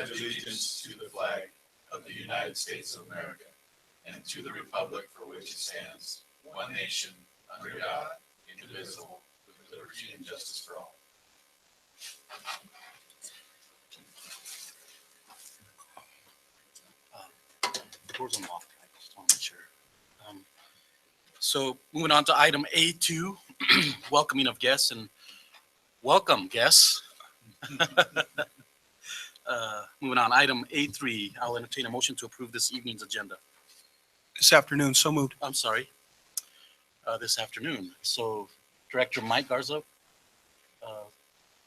pledge allegiance to the flag of the United States of America and to the republic for which it stands, one nation, under God, indivisible, with liberty and justice for all. Doors unlocked. I just want to make sure. So moving on to item A2, welcoming of guests, and welcome guests. Moving on, item A3, I'll entertain a motion to approve this evening's agenda. This afternoon, so moved. I'm sorry, this afternoon. So Director Mike Garza,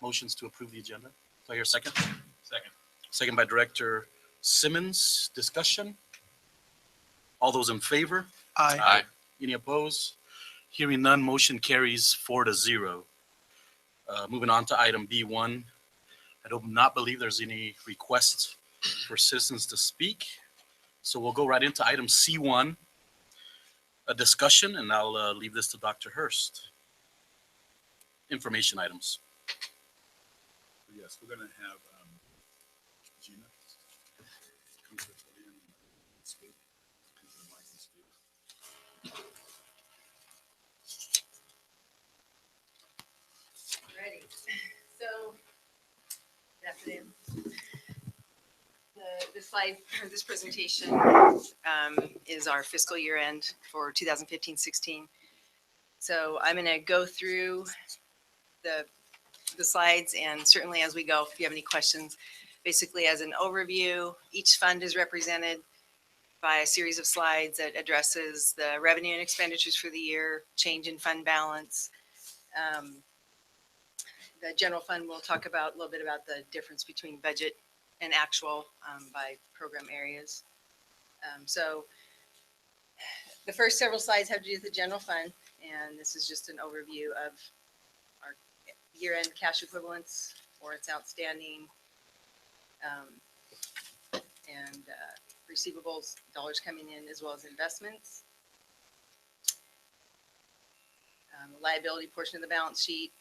motions to approve the agenda. Do I hear a second? Second. Second by Director Simmons. Discussion? All those in favor? Aye. Any opposed? Hearing none, motion carries 4-0. Moving on to item B1. I do not believe there's any requests for citizens to speak. So we'll go right into item C1, a discussion, and I'll leave this to Dr. Hurst. Information items. Yes, we're going to have Gina come to the podium and speak. Come to the mic and speak. Ready. So, good afternoon. The slide, or this presentation, is our fiscal year end for 2015-16. So I'm going to go through the slides, and certainly as we go, if you have any questions, basically as an overview, each fund is represented by a series of slides that addresses the revenue and expenditures for the year, change in fund balance. The general fund, we'll talk about a little bit about the difference between budget and actual by program areas. So the first several slides have to do with the general fund, and this is just an overview of our year-end cash equivalents, warrants outstanding, and receivables, dollars coming in, as well as investments. The liability portion of the balance sheet,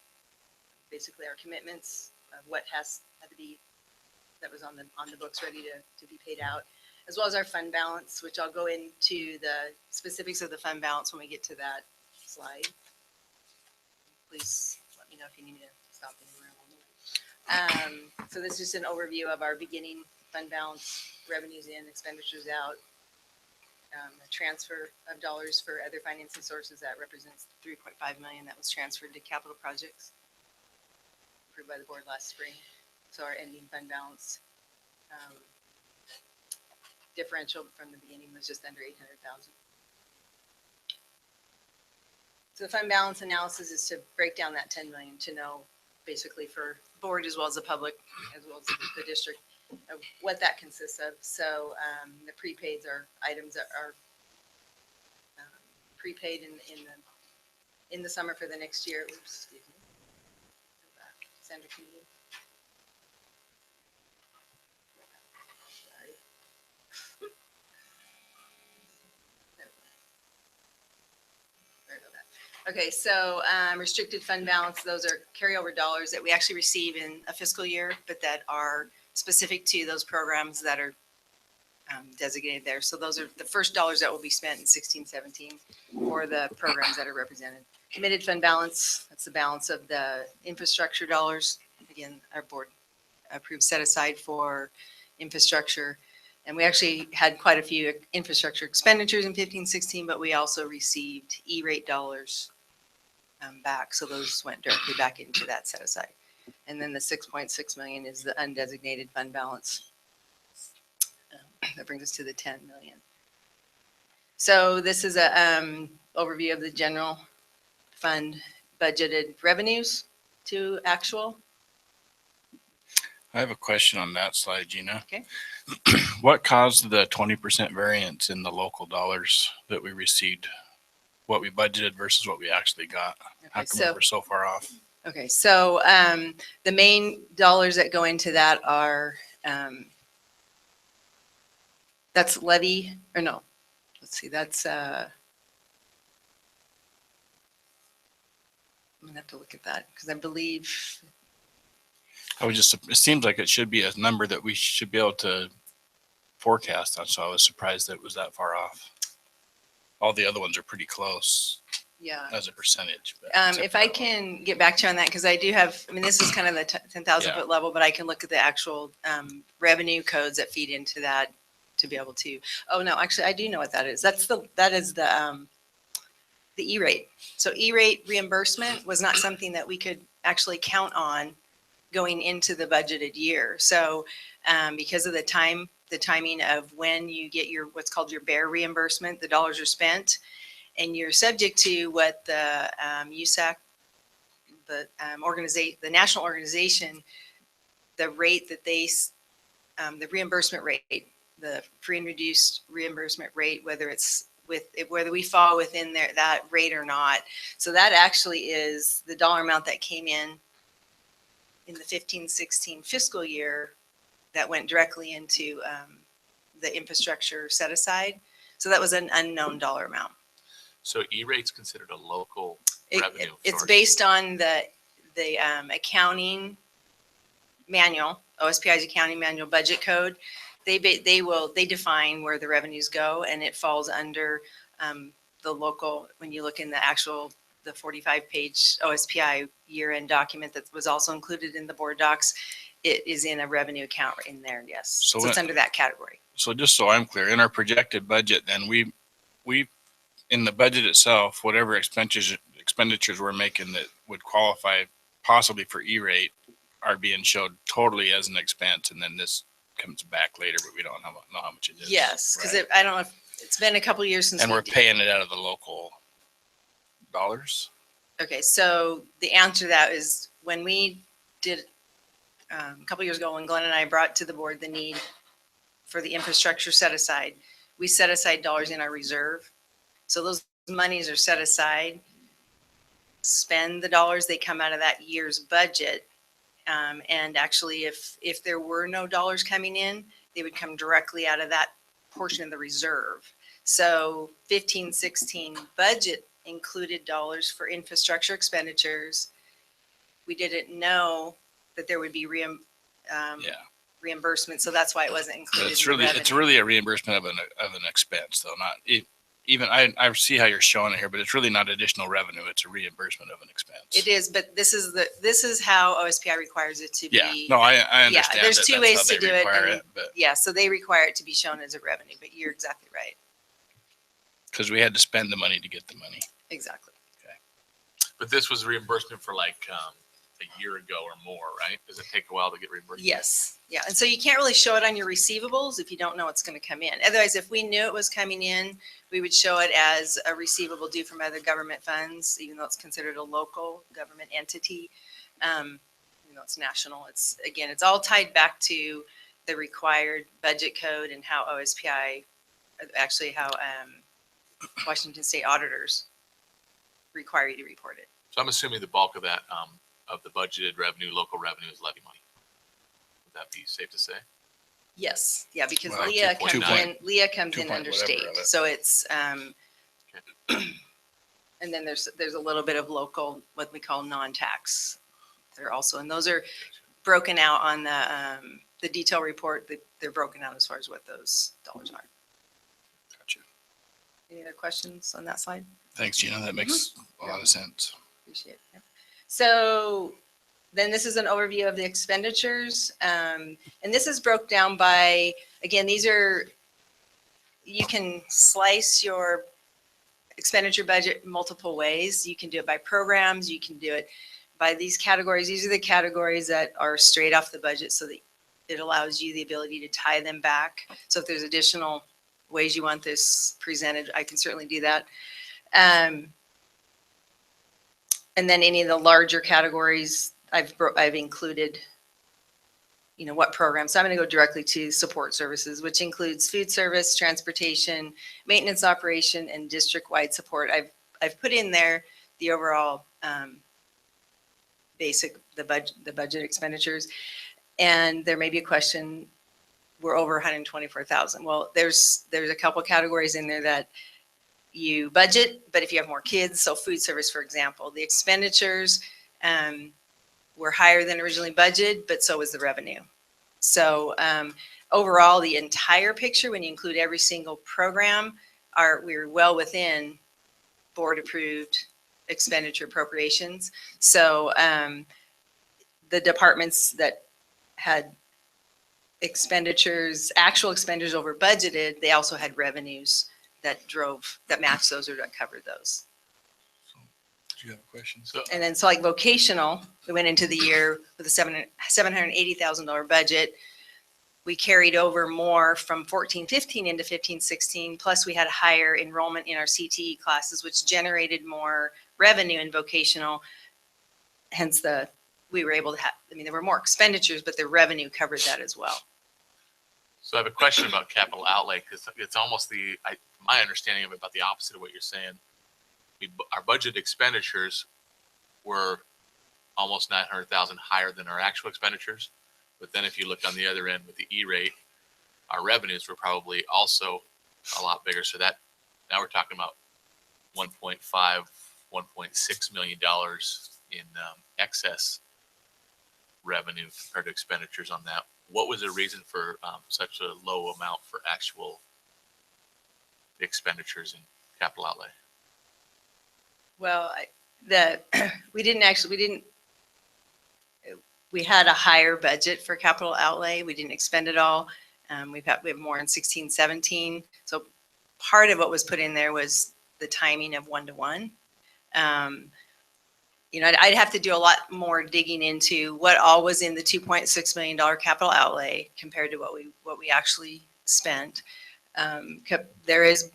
basically our commitments of what had to be, that was on the books ready to be paid out, as well as our fund balance, which I'll go into the specifics of the fund balance when we get to that slide. Please let me know if you need me to stop anywhere. So this is just an overview of our beginning fund balance, revenues in, expenditures out. The transfer of dollars for other financing sources, that represents $3.5 million that was transferred to capital projects approved by the board last spring. So our ending fund balance differential from the beginning was just under 800,000. So the fund balance analysis is to break down that 10 million to know, basically for board as well as the public, as well as the district, of what that consists of. So the prepaids are items that are prepaid in the summer for the next year. Oops, excuse me. Sandra, can you? Sorry. Sorry about that. Okay, so restricted fund balance, those are carryover dollars that we actually receive in a fiscal year, but that are specific to those programs that are designated there. So those are the first dollars that will be spent in 16-17 for the programs that are represented. Committed fund balance, that's the balance of the infrastructure dollars. Again, our board approved set aside for infrastructure. And we actually had quite a few infrastructure expenditures in 15-16, but we also received E-rate dollars back. So those went directly back into that set aside. And then the 6.6 million is the undesignated fund balance. That brings us to the 10 million. So this is a overview of the general fund budgeted revenues to actual. I have a question on that slide, Gina. Okay. What caused the 20% variance in the local dollars that we received? What we budgeted versus what we actually got? How Okay, come we're so far off? Okay, so the main dollars that go into that are, that's levy, or no, let's see, that's, I'm gonna have to look at that, because I believe, it seems like it should be a number that we should be able to forecast on. So I was surprised that it was that far off. All the other ones are pretty close Yeah. as a percentage. But If except I for that one. can get back to you on that, because I do have, I mean, this is kind of the 10,000 Yeah. foot level, but I can look at the actual revenue codes that feed into that to be able to, oh, no, actually, I do know what that is. That is the E-rate. So E-rate reimbursement was not something that we could actually count on going into the budgeted year. So because of the timing of when you get your, what's called your bear reimbursement, the dollars are spent, and you're subject to what the USAC, the national organization, the rate that they, the reimbursement rate, the free and reduced reimbursement rate, whether we fall within that rate or not. So that actually is the dollar amount that came in the 15-16 fiscal year that went directly into the infrastructure set aside. So that was an unknown dollar amount. So E-rate's considered a local revenue It's source. based on the accounting manual, OSPI's accounting manual budget code. They define where the revenues go, and it falls under the local, when you look in the 45-page OSPI year-end document that was also included in the board docs, it is in a revenue account in there, yes. So So it's under that category. So just so I'm clear, in our projected budget, then we in the budget itself, whatever expenditures we're making that would qualify possibly for E-rate are being showed totally as an expense, and then this comes back later, but we don't know how much it is. Yes, because right? I don't know, it's been a couple of years since. And we we're did- paying it out of the local dollars. Okay, so the answer to that is when we did, a couple years ago, when Glenn and I brought to the board the need for the infrastructure set aside, we set aside dollars in our reserve. So those monies are set aside, spend the dollars, they come out of that year's budget. And actually, if there were no dollars coming in, they would come directly out of that portion of the reserve. So 15-16 budget included dollars for infrastructure expenditures. We didn't know that there would be reimbursement, so that's why it wasn't But included. it's in the really revenue. a reimbursement of an expense, though. Not even I see how you're showing it here, but it's really not additional revenue. It's a reimbursement of an expense. It is, but this is how OSPI requires it to Yeah, be. no, I understand. there's that two that's ways how to they do it, require and- but Yeah, so they require it to be shown as a revenue, but you're exactly right. because we had to spend the money to get the money. Exactly. But this was reimbursement for like a year ago or more, right? Does it take a while to get reimbursed? Yes, yeah, and so you can't really show it on your receivables if you don't know what's going to come in. Otherwise, if we knew it was coming in, we would show it as a receivable due from other government funds, even though it's considered a local government entity. Even though it's national, it's all tied back to the required budget code and how OSPI, actually how Washington State auditors require you to report it. So I'm assuming the bulk of that, of the budgeted revenue, local revenue is levy money. Would that be safe to say? Yes, yeah, because Well, Leah 2.9. comes in, in 2 point under whatever state, of it. so it's, and then there's a little bit of local, what we call non-tax. They're also, and those are broken out on the detail report, that they're broken out as far as what those dollars are. Gotcha. Any other questions on that slide? Thanks, Gina. That makes a lot of sense. Appreciate it. Yeah. So then this is an overview of the expenditures. And this is broke down by, again, you can slice your expenditure budget multiple ways. You can do it by programs. You can do it by these categories. These are the categories that are straight off the budget, so that it allows you the ability to tie them back. So if there's additional ways you want this presented, I can certainly do that. And then any of the larger categories, I've included, what programs. So I'm going to go directly to support services, which includes food service, transportation, maintenance operation, and district-wide support. I've put in there the overall basic, the budget expenditures. And there may be a question, we're over 124,000. Well, there's a couple categories in there that you budget, but if you have more kids, so food service, for example, the expenditures, were higher than originally budgeted, but so was the revenue. So overall, the entire picture, when you include every single program, we're well within board-approved expenditure appropriations. So the departments that had actual expenditures over budgeted, they also had revenues that matched those or that covered those. Do you have a question? So, And then, so like vocational, we went into the year with a $780,000 budget. We carried over more from 14-15 into 15-16, plus we had a higher enrollment in our CTE classes, which generated more revenue in vocational. Hence we were able to have, there were more expenditures, but the revenue covered that as well. So I have a question about capital outlay, because it's almost my understanding of it about the opposite of what you're saying. Our budget expenditures were almost 900,000 higher than our actual expenditures. But then if you look on the other end with the E-rate, our revenues were probably also a lot bigger. So that now we're talking about 1.5, $1.6 million in excess revenue compared to expenditures on that. What was the reason for such a low amount for actual expenditures in capital outlay? Well, we had a higher budget for capital outlay. We didn't expend it all. We have more in 16-17. So part of what was put in there was the timing of 1-to-1. I'd have to do a lot more digging into what all was in the $2.6 million capital outlay compared to what we actually spent. There is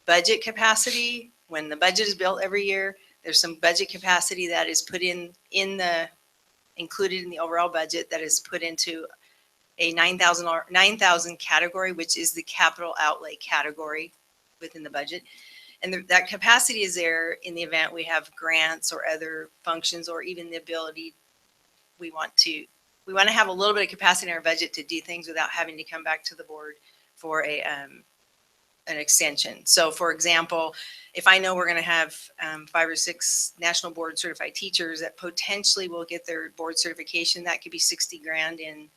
budget capacity. When the budget is built every year, there's some budget capacity that is put included in the overall budget that is put into a $9,000 category, which is the capital outlay category within the budget. And that capacity is there in the event we have grants or other functions, or even the ability, we want to have a little bit of capacity in our budget to do things without having to come back to the board for an extension. So for example, if I know we're going to have 5 or 6 national board certified teachers that potentially will get their board certification, that could be 60 grand in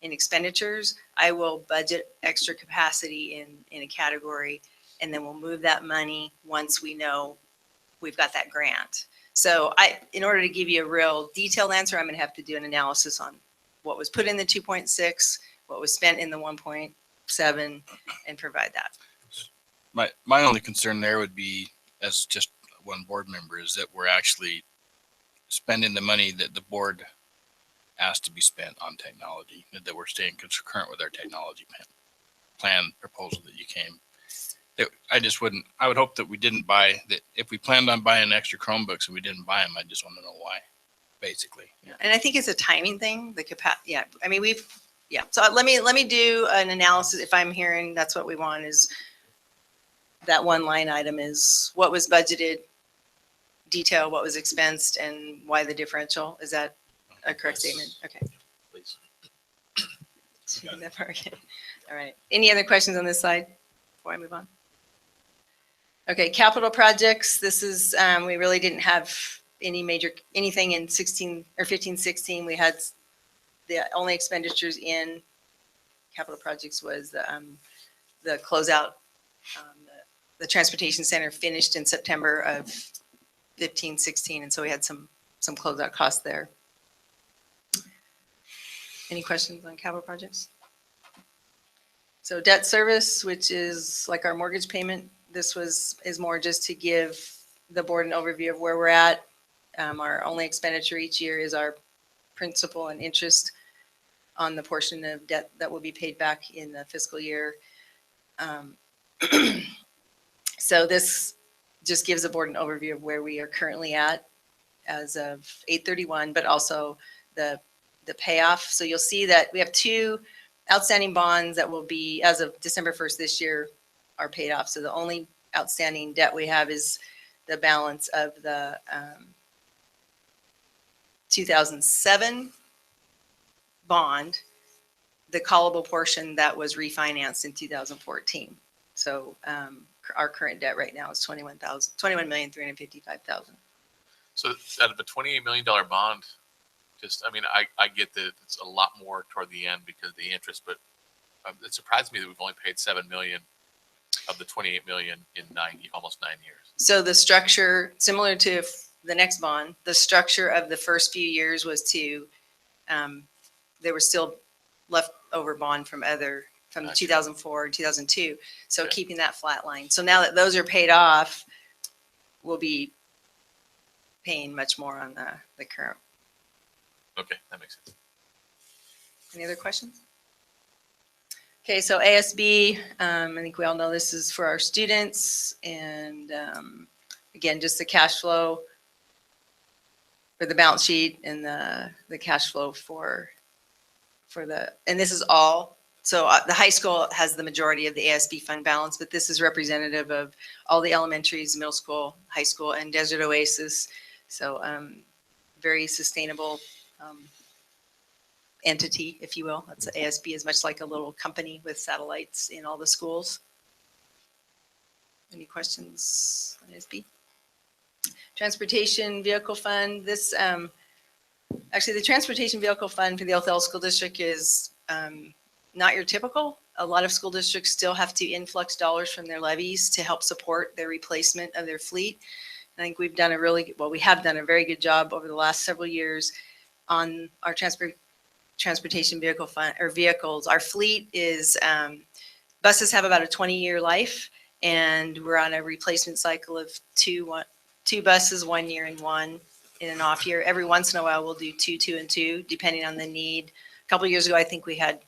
expenditures. I will budget extra capacity in a category, and then we'll move that money once we know we've got that grant. So in order to give you a real detailed answer, I'm going to have to do an analysis on what was put in the 2.6, what was spent in the 1.7, and provide that. My only concern there would be, as just one board member, is that we're actually spending the money that the board asked to be spent on technology, that we're staying concurrent with our technology plan proposal that you came. I would hope that we didn't buy that. If we planned on buying extra Chromebooks and we didn't buy them, I just want to know why, basically. And I think it's a timing thing, So let me do an analysis. If I'm hearing that's what we want, is that one line item is what was budgeted, detail what was expensed, and why the differential. Is that a correct statement? Okay. Please. That part, okay. All right. Any other questions on this slide before I move on? Okay, capital projects. This is, we really didn't have anything in 15-16. We had the only expenditures in capital projects was the closeout. The transportation center finished in September of 15-16, and so we had some closeout costs there. Any questions on capital projects? So debt service, which is like our mortgage payment, this is more just to give the board an overview of where we're at. Our only expenditure each year is our principal and interest on the portion of debt that will be paid back in the fiscal year. So this just gives the board an overview of where we are currently at as of 8/31, but also the payoff. So you'll see that we have 2 outstanding bonds that will be, as of December 1st this year, are paid off. So the only outstanding debt we have is the balance of the 2007 bond, the callable portion that was refinanced in 2014. So our current debt right now is $21,355,000. So out of a $28 million bond, Just, I mean, I get that it's a lot more toward the end because of the interest, but it surprised me that we've only paid 7 million of the 28 million in almost 9 years. So the structure, similar to the next bond, the structure of the first few years was to, there was still leftover bond from Gotcha. 2004 and 2002. So Okay. keeping that flat line. So now that those are paid off, we'll be paying much more on the current. Okay, that makes sense. Any other questions? Okay, so ASB, I think we all know this is for our students, and again, just the cash flow for the balance sheet and the cash flow for and this is all, so the high school has the majority of the ASB fund balance, but this is representative of all the elementaries, middle school, high school, and Desert Oasis. So very sustainable entity, if you will. That's ASB is much like a little company with satellites in all the schools. Any questions on ASB? Transportation Vehicle Fund. This actually the Transportation Vehicle Fund for the Othell School District is not your typical. A lot of school districts still have to influx dollars from their levies to help support their replacement of their fleet. I think we've done we have done a very good job over the last several years on our transportation vehicle fund or vehicles. Our fleet is buses have about a 20-year life, and we're on a replacement cycle of two buses, 1 year and one in an off year. Every once in a while, we'll do two, and two, depending on the need. A couple of years ago, I think we had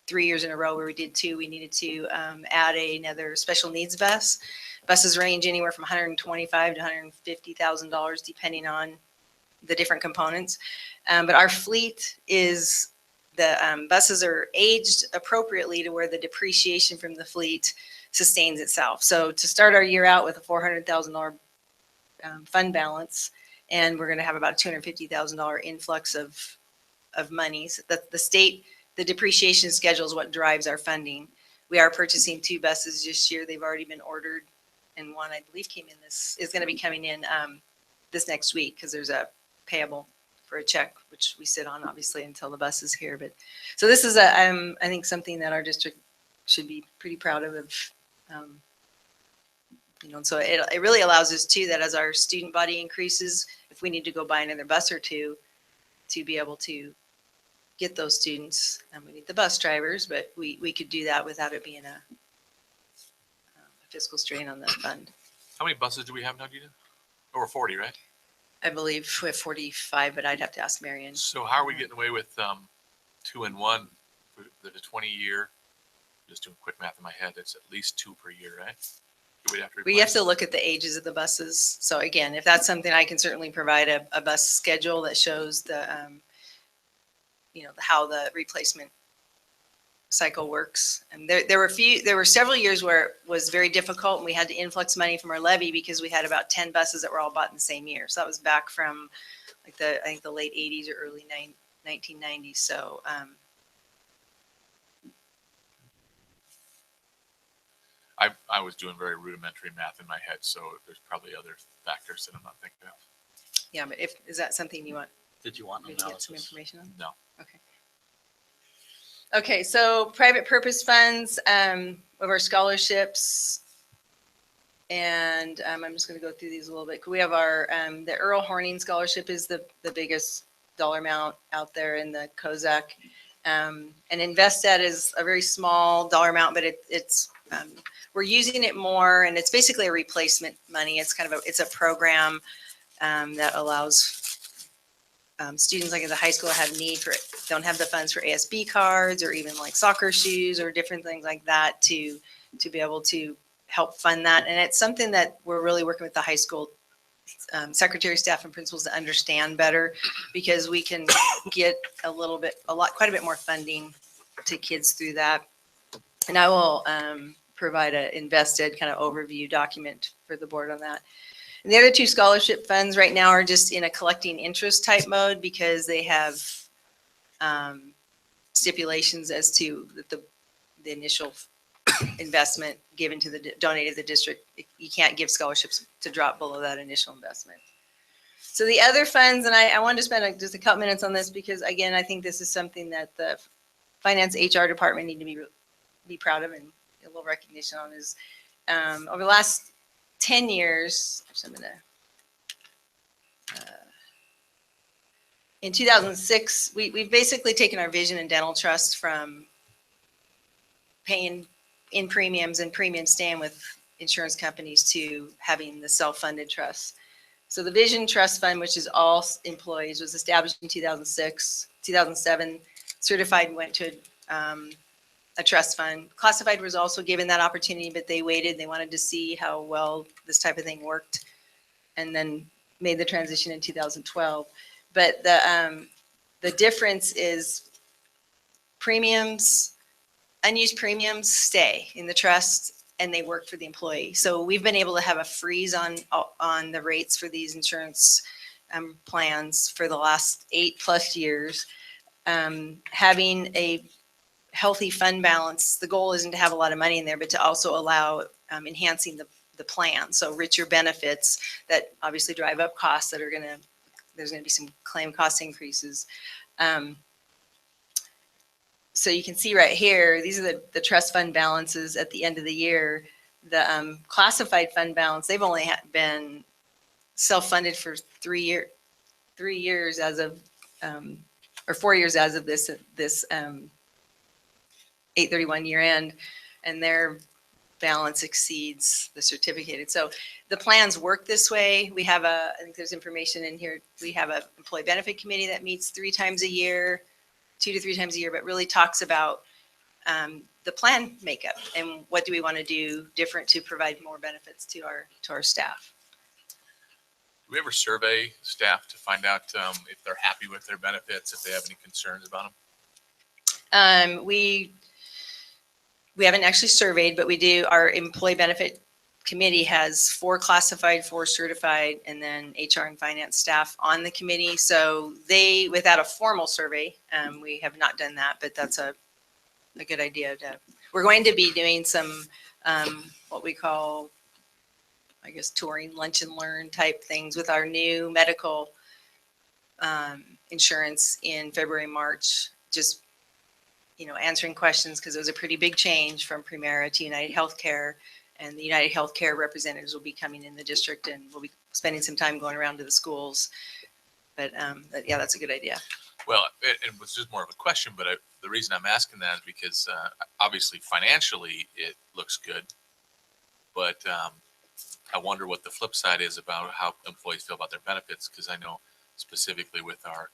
3 years in a row where we did two. We needed to add another special needs bus. Buses range anywhere from $125,000 to $150,000, depending on the different components. But our fleet is, the buses are aged appropriately to where the depreciation from the fleet sustains itself. So to start our year out with a $400,000 fund balance, and we're going to have about $250,000 influx of monies. The state, the depreciation schedule is what drives our funding. We are purchasing 2 buses this year. They've already been ordered, and one I believe is going to be coming in this next week because there's a payable for a check, which we sit on obviously until the bus is here. But so this is I think something that our district should be pretty proud of. And so it really allows us too that as our student body increases, if we need to go buy another bus or two to be able to get those students, and we need the bus drivers, but we could do that without it being a fiscal strain on the fund. How many buses do we have now, Gina? Over 40, right? I believe we have 45, but I'd have to ask Marion. So how are we getting away with 2 and 1 for the 20-year? Just doing quick math in my head, it's at least 2 per year, right? Do we have to We have replace? to look at the ages of the buses. So again, if that's something, I can certainly provide a bus schedule that shows the, how the replacement cycle works. And there were several years where it was very difficult, and we had to influx money from our levy because we had about 10 buses that were all bought in the same year. So that was back from like I think the late 80s or early 1990s. So I was doing very rudimentary math in my head, so there's probably other factors that I'm not thinking of. yeah, but is that something you want Did you want me an to get some analysis? information on? No. Okay. Okay, so private purpose funds of our scholarships. And I'm just going to go through these a little bit. We have our, the Earl Horning Scholarship is the biggest dollar amount out there in the COSAC. And InvestEd is a very small dollar amount, but it's we're using it more, and it's basically a replacement money. It's kind of it's a program that allows students like at the high school don't have the funds for ASB cards or even like soccer shoes or different things like that to be able to help fund that. And it's something that we're really working with the high school secretary, staff, and principals to understand better, because we can get quite a bit more funding to kids through that. And I will provide an InvestEd kind of overview document for the board on that. And the other 2 scholarship funds right now are just in a collecting interest type mode because they have stipulations as to the initial investment given to donated to the district. You can't give scholarships to drop below that initial investment. So the other funds, and I wanted to spend just a couple minutes on this because again, I think this is something that the finance HR department need to be proud of and a little recognition on is, over the last 10 years, actually I'm gonna, in 2006, we've basically taken our vision and dental trust from paying in premiums and premiums staying with insurance companies to having the self-funded trust. So the Vision Trust Fund, which is all employees, was established in 2006, 2007, certified and went to a trust fund. Classified was also given that opportunity, but they waited. They wanted to see how well this type of thing worked and then made the transition in 2012. But the difference is premiums, unused premiums stay in the trust and they work for the employee. So we've been able to have a freeze on the rates for these insurance plans for the last 8+ years. Having a healthy fund balance, the goal isn't to have a lot of money in there, but to also allow enhancing the plan. So richer benefits that obviously drive up costs that are there's going to be some claim cost increases. So you can see right here, these are the trust fund balances at the end of the year. The classified fund balance, they've only been self-funded for 3 years as of, or 4 years as of this 8/31 year end, and their balance exceeds the certificated. So the plans work this way. We have I think there's information in here. We have a employee benefit committee that meets 3 times a year, 2 to 3 times a year, but really talks about the plan makeup and what do we want to do different to provide more benefits to our staff. Do we ever survey staff to find out if they're happy with their benefits, if they have any concerns about them? We haven't actually surveyed, but we do. Our employee benefit committee has 4 classified, 4 certified, and then HR and finance staff on the committee. So they, without a formal survey, we have not done that, but that's a good idea. We're going to be doing some what we call, I guess, touring, lunch and learn type things with our new medical insurance in February, March, just answering questions because it was a pretty big change from Primera to United Healthcare, and the United Healthcare representatives will be coming in the district and we'll be spending some time going around to the schools. But yeah, that's a good idea. Well, it was just more of a question, but the reason I'm asking that is because obviously financially it looks good, but I wonder what the flip side is about how employees feel about their benefits, because I know specifically with our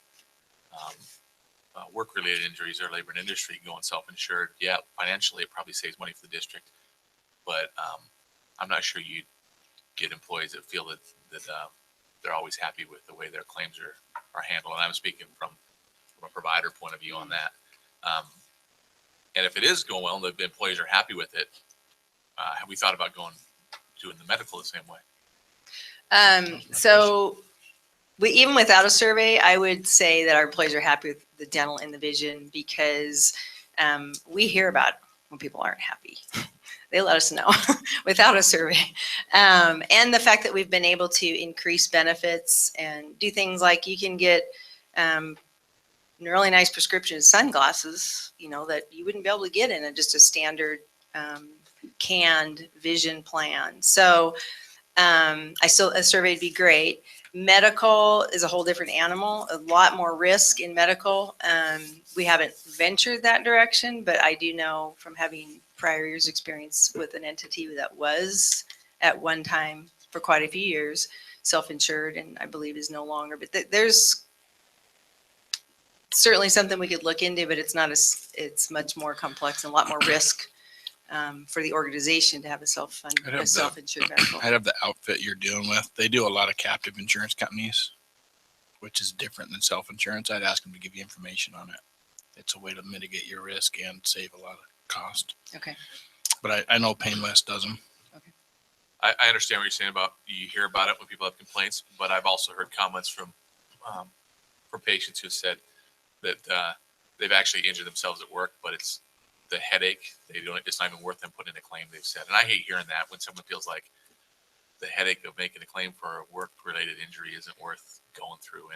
work-related injuries or labor and industry going self-insured, yeah, financially it probably saves money for the district, but I'm not sure you get employees that feel that they're always happy with the way their claims are handled. And I'm speaking from a provider point of view on that. And if it is going well and the employees are happy with it, have we thought about doing the medical the same way? So even without a survey, I would say that our employees are happy with the dental and the vision because we hear about when people aren't happy. They let us know without a survey. And the fact that we've been able to increase benefits and do things like you can get really nice prescription sunglasses, that you wouldn't be able to get in just a standard canned vision plan. So a survey would be great. Medical is a whole different animal, a lot more risk in medical. We haven't ventured that direction, but I do know from having prior years experience with an entity that was at one time for quite a few years self-insured and I believe is no longer, but there's certainly something we could look into, but it's much more complex and a lot more risk for the organization to have a self-insured medical. I'd have the outfit you're dealing with. They do a lot of captive insurance companies, which is different than self-insurance. I'd ask them to give you information on it. It's a way to mitigate your risk and save a lot of cost. Okay. But I know Pain West does them. I understand what you're saying about you hear about it when people have complaints, but I've also heard comments from patients who said that they've actually injured themselves at work, but it's the headache. It's not even worth them putting in a claim, they've said. And I hate hearing that when someone feels like the headache of making a claim for a work-related injury isn't worth going through.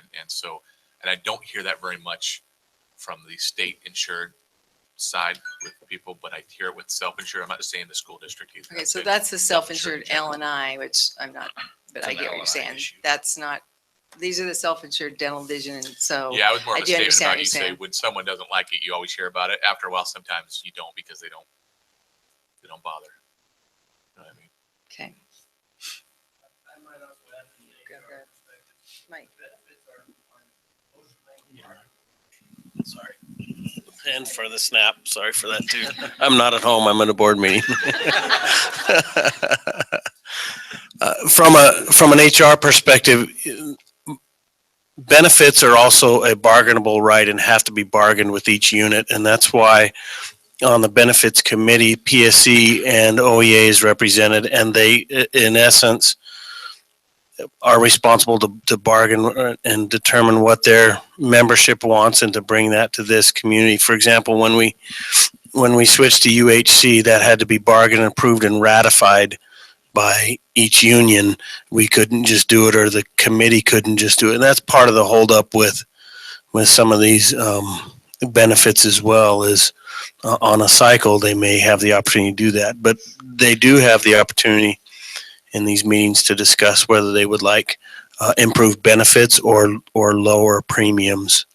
And I don't hear that very much from the state insured side with people, but I hear it with self-insured. I'm not just saying the school district either. Okay, I'm so saying that's the self-insured self-insured in general. L and I, which I'm not, but It's I an get what you're L&I saying. issue. That's not, these are the self-insured dental vision, and so. Yeah, I was more I of a do statement understand about what you you're say saying. when someone doesn't like it, you always hear about it. After a while, sometimes you don't because they don't bother. You know what I mean? Okay. Go ahead. Mike. Sorry. And for the snap, sorry for that too. I'm not at home, I'm at a board meeting. From an HR perspective, benefits are also a bargainable right and have to be bargained with each unit. And that's why on the benefits committee, PSC and OEA is represented, and they, in essence, are responsible to bargain and determine what their membership wants and to bring that to this community. For example, when we switched to UHC, that had to be bargained, approved, and ratified by each union. We couldn't just do it, or the committee couldn't just do it. And that's part of the holdup with some of these benefits as well, is on a cycle, they may have the opportunity to do that. But they do have the opportunity in these meetings to discuss whether they would like improved benefits or lower premiums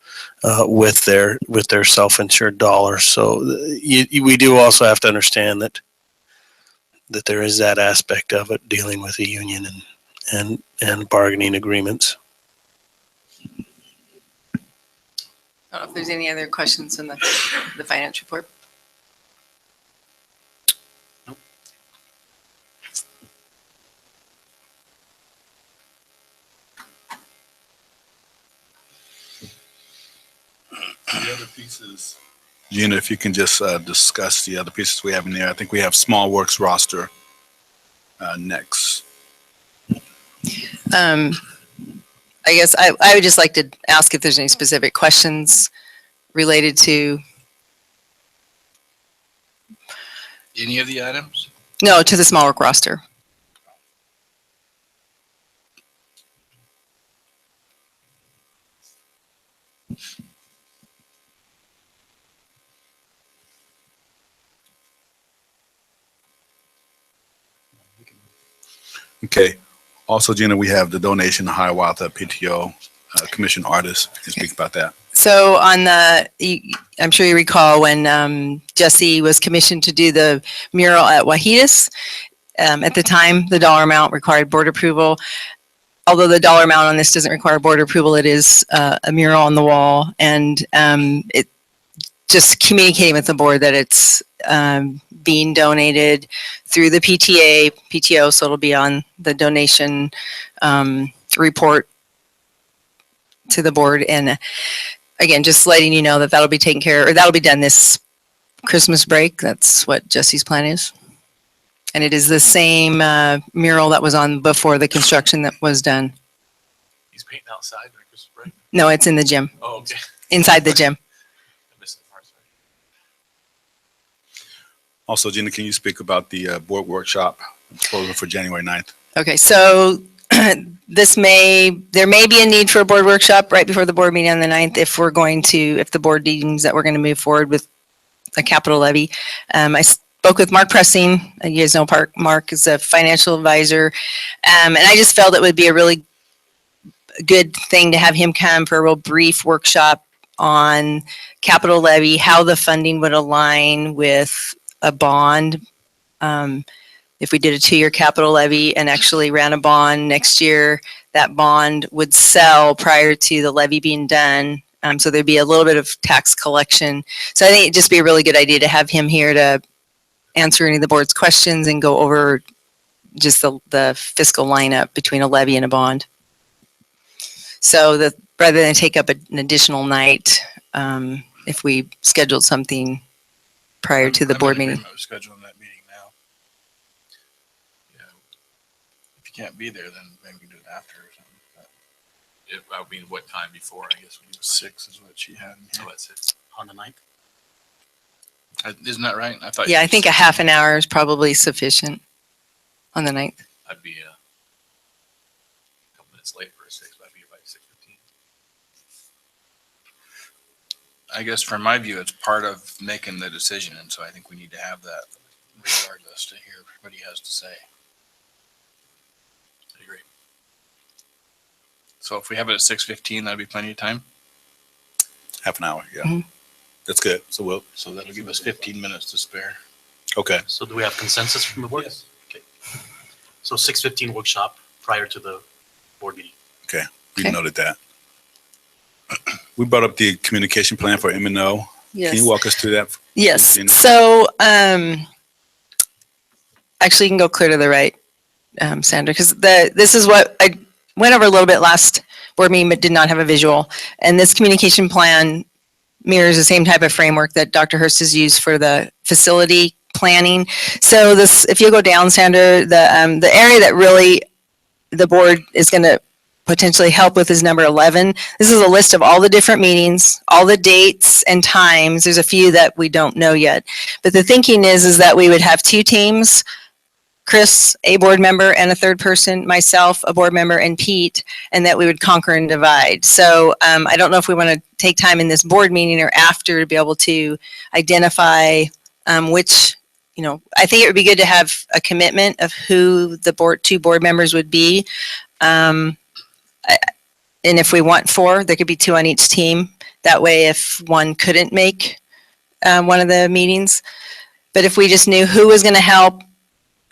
with their self-insured dollars. So we do also have to understand that there is that aspect of it, dealing with a union and bargaining agreements. I don't know if there's any other questions in the finance report. The other pieces. Gina, if you can just discuss the other pieces we have in there. I think we have small works roster next. I guess I would just like to ask if there's any specific questions related to, Any of the items? no, to the small work roster. Okay. Also, Gina, we have the donation to Hiawatha PTO Commission Artists. Can you speak about that? So I'm sure you recall when Jesse was commissioned to do the mural at Wahidas. At the time, the dollar amount required board approval. Although the dollar amount on this doesn't require board approval, it is a mural on the wall. And it just communicating with the board that it's being donated through the PTO, so it'll be on the donation report to the board. And again, just letting you know that that'll be taken care of, or that'll be done this Christmas break. That's what Jesse's plan is. And it is the same mural that was on before the construction that was done. He's painting outside during Christmas break. No, it's in the gym, Oh, okay. inside the gym. I missed that part. Sorry. Also, Gina, can you speak about the board workshop proposal for January 9th? Okay, so there may be a need for a board workshop right before the board meeting on the 9th if the board deems that we're going to move forward with a capital levy. I spoke with Mark Pressing. You guys know Mark is a financial advisor. And I just felt it would be a really good thing to have him come for a real brief workshop on capital levy, how the funding would align with a bond. If we did a 2-year capital levy and actually ran a bond next year, that bond would sell prior to the levy being done. So there'd be a little bit of tax collection. So I think it'd just be a really good idea to have him here to answer any of the board's questions and go over just the fiscal lineup between a levy and a bond. So rather than take up an additional night, if we scheduled something prior to the board meeting. Scheduling that meeting now. Yeah. If you can't be there, then maybe we can do it after or something. But I mean, what time before? I guess we do 6 is what she had in Oh, here. that's it. On the 9th? Isn't that right? I thought. Yeah, I think a half an hour is probably sufficient on the 9th. I'd be a couple minutes late for a 6, but I'd be by 6:15. I guess from my view, it's part of making the decision. And so I think we need to have that regardless to hear what he has to say. I agree. So if we have it at 6:15, that'd be plenty of time. Half an hour, yeah. Mhm. That's good. So we'll, So that'll give us 15 minutes to spare. okay. So do we have consensus from the board? Yes. Okay. So 6:15 workshop prior to the board meeting. We Okay. noted that. We brought up the communication plan for M&O. Can you walk us through that? Yes, Gina? so, actually you can go clear to the right, Sandra, because this is what I went over a little bit last board meeting, but did not have a visual. And this communication plan mirrors the same type of framework that Dr. Hurst has used for the facility planning. So this, if you go down, Sandra, the area that really the board is going to potentially help with is number 11. This is a list of all the different meetings, all the dates and times. There's a few that we don't know yet. But the thinking is that we would have two teams, Chris, a board member, and a third person, myself, a board member, and Pete, and that we would conquer and divide. So I don't know if we want to take time in this board meeting or after to be able to identify which, I think it would be good to have a commitment of who the two board members would be. And if we want 4, there could be 2 on each team. That way, if one couldn't make one of the meetings, but if we just knew who was going to help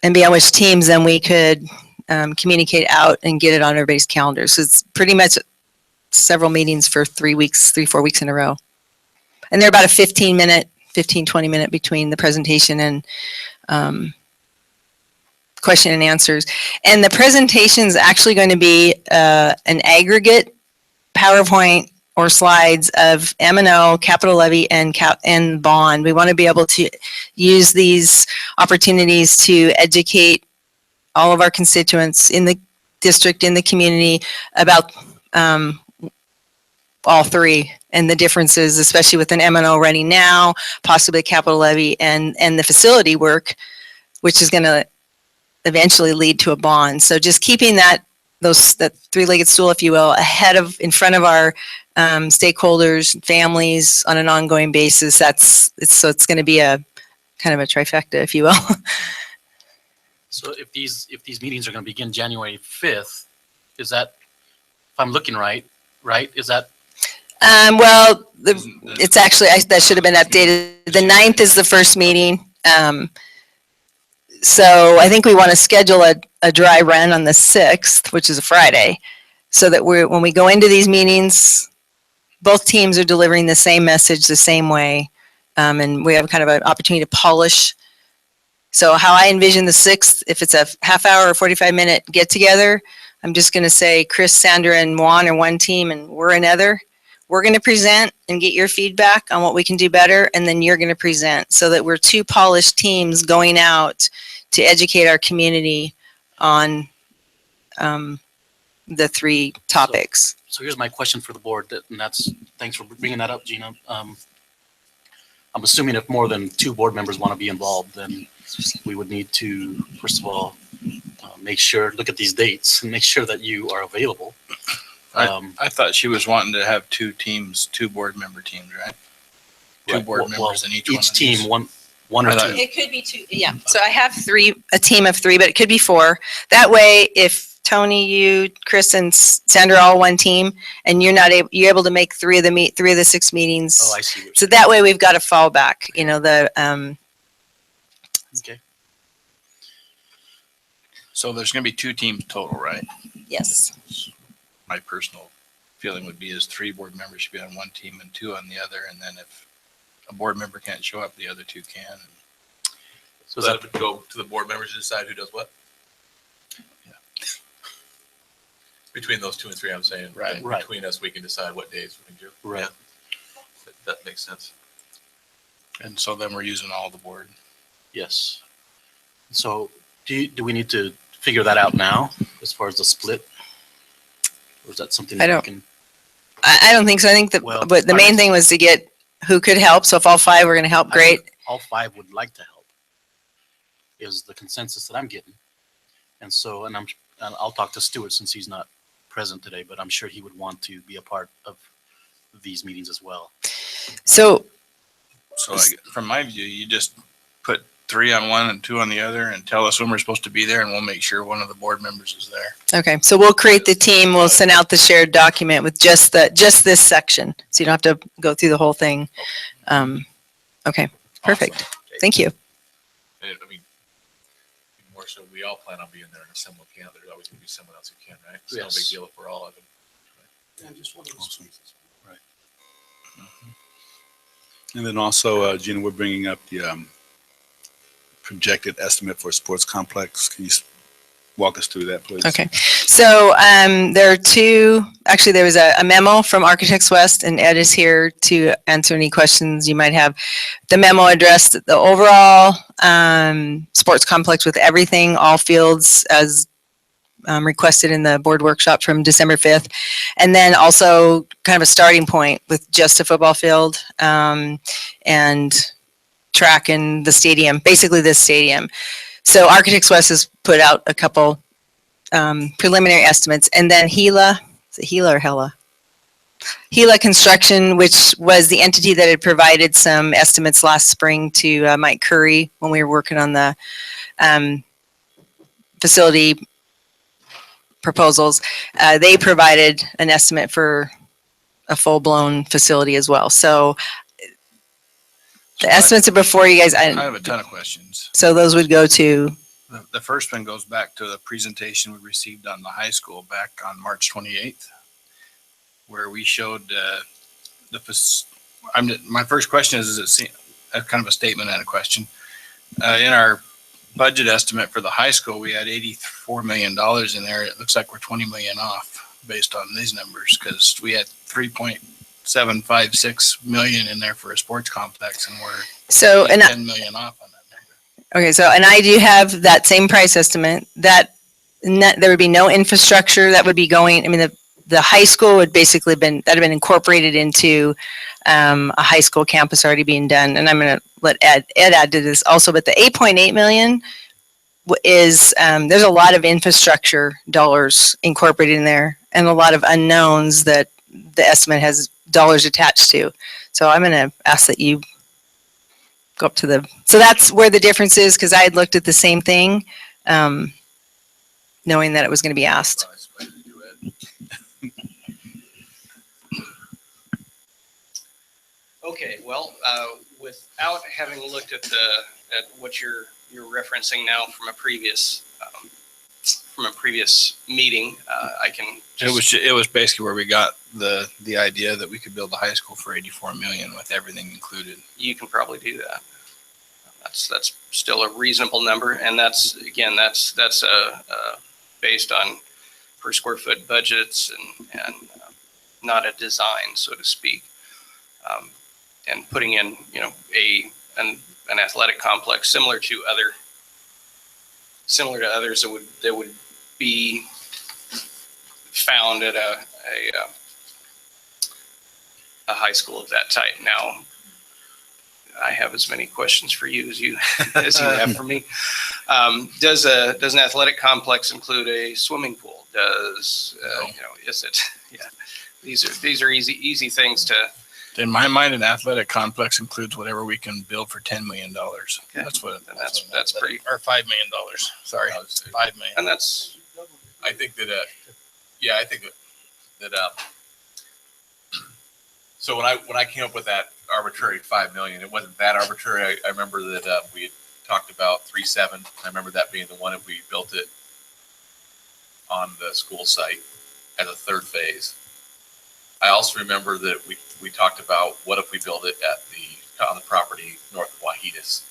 and be on which teams, then we could communicate out and get it on everybody's calendar. So it's pretty much several meetings for 3 weeks, 4 weeks in a row. And they're about a 20 minute between the presentation and question and answers. And the presentation is actually going to be an aggregate PowerPoint or slides of M&O, capital levy, and bond. We want to be able to use these opportunities to educate all of our constituents in the district, in the community, about all three and the differences, especially with an M&O running now, possibly capital levy, and the facility work, which is going to eventually lead to a bond. So just keeping that three-legged stool, if you will, in front of our stakeholders, families on an ongoing basis. It's going to be a kind of a trifecta, if you will. So if these meetings are going to begin January 5th, is that, if I'm looking right, is that, Well, it's actually, that should have been updated. The 9th is the first meeting. So I think we want to schedule a dry run on the 6th, which is a Friday, so that when we go into these meetings, both teams are delivering the same message the same way. And we have kind of an opportunity to polish. So how I envision the 6th, if it's a half hour or 45-minute get together, I'm just going to say Chris, Sandra, and Juan are one team and we're another. We're going to present and get your feedback on what we can do better, and then you're going to present, so that we're two polished teams going out to educate our community on the 3 topics. so here's my question for the board, and that's, thanks for bringing that up, Gina. I'm assuming if more than 2 board members want to be involved, then we would need to, first of all, look at these dates and make sure that you are available. I thought she was wanting to have 2 teams, 2 board member teams, right? 2 Right, board well, members in each one. Each of these. team, one or I thought- 2. It could be 2, yeah. So I have a team of 3, but it could be 4. That way, if Tony, you, Chris, and Sandra are all one team, and you're able to make 3 of the 6 meetings. Oh, I see. what So you're that way we've got a fallback, saying. Okay. So there's going to be 2 teams total, right? yes. My personal feeling would be is 3 board members should be on one team and 2 on the other. And then if a board member can't show up, the other 2 can. So that would go to the board members to decide who does what? Yeah. Between those 2 and 3, I'm saying. Right. And Right. Between us, we can decide what days we can do. Right. Yeah. That makes sense. And so then we're using all the board. Yes. So do we need to figure that out now as far as the split? Or is that something I that we don't- can? I don't think so. I think Well, but the main thing was to get who could help. So if all 5 were going to help, I great. think all 5 would like to help, is the consensus that I'm getting. And so, and I'll talk to Stuart since he's not present today, but I'm sure he would want to be a part of these meetings as well. So, So from my view, you just put 3 on one and 2 on the other and tell us when we're supposed to be there and we'll make sure one of the board members is there. okay, so we'll create the team. We'll send out the shared document with just this section. So you don't have to go through the whole thing. Okay, perfect. Thank you. And, I mean, more so, we all plan on being there in a similar camp. There's always gonna be someone else who can, right? It's no big Yes. deal if we're all of them. Awesome. And then also, Gina, we're bringing up the projected estimate for sports complex. Can you walk us through that, please? Okay, so there are two, actually there was a memo from Architects West, and Ed is here to answer any questions you might have. The memo addressed the overall sports complex with everything, all fields as requested in the board workshop from December 5th. And then also kind of a starting point with just a football field and track in the stadium, basically this stadium. So Architects West has put out a couple preliminary estimates, and then Gila, is it Gila or Hella? Gila Construction, which was the entity that had provided some estimates last spring to Mike Curry when we were working on the facility proposals. They provided an estimate for a full-blown facility as well. So the estimates are before you guys. I have a ton of questions. So those would go to, The first one goes back to the presentation we received on the high school back on March 28th, where we showed my first question is it kind of a statement and a question. In our budget estimate for the high school, we had $84 million in there. It looks like we're 20 million off based on these numbers because we had 3.756 million in there for a sports complex, and we're so, and 10 million off on that number. okay, so, and I do have that same price estimate that there would be no infrastructure that would be going, I mean, the high school would basically that'd have been incorporated into a high school campus already being done. And I'm going to let Ed add to this also, but the 8.8 million is, there's a lot of infrastructure dollars incorporated in there and a lot of unknowns that the estimate has dollars attached to. So I'm going to ask that you go up to so that's where the difference is, because I had looked at the same thing, knowing that it was going to be asked. Okay, well, without having looked at what you're referencing now from a previous meeting, I can just. It was basically where we got the idea that we could build a high school for 84 million with everything included. You can probably do that. That's still a reasonable number, and that's based on per square foot budgets and not a design, so to speak. And putting in, an athletic complex similar to others that would be found at a high school of that type. Now, I have as many questions for you as you have for me. Does an athletic complex include a swimming pool? Is it? Yeah, these are easy things to. In my mind, an athletic complex includes whatever we can build for $10 million. Okay. That's pretty. Or $5 million. Sorry, $5 million. And that's. I think that, I think that, so when I came up with that arbitrary 5 million, it wasn't that arbitrary. I remember that we had talked about 3.7. I remember that being the one if we built it on the school site as a third phase. I also remember that we talked about what if we build it on the property north of Wahitas.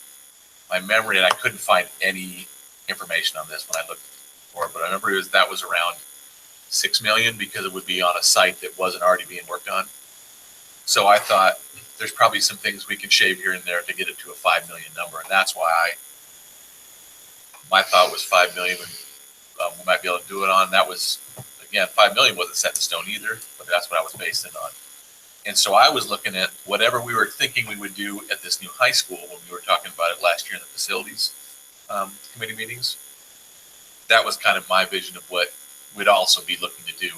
My memory, and I couldn't find any information on this when I looked for it, but I remember that was around 6 million because it would be on a site that wasn't already being worked on. So I thought there's probably some things we can shave here and there to get it to a 5 million number, and that's why my thought was 5 million. We might be able to do it on. That was, again, 5 million wasn't set in stone either, but that's what I was based it on. And so I was looking at whatever we were thinking we would do at this new high school when we were talking about it last year in the facilities committee meetings. That was kind of my vision of what we'd also be looking to do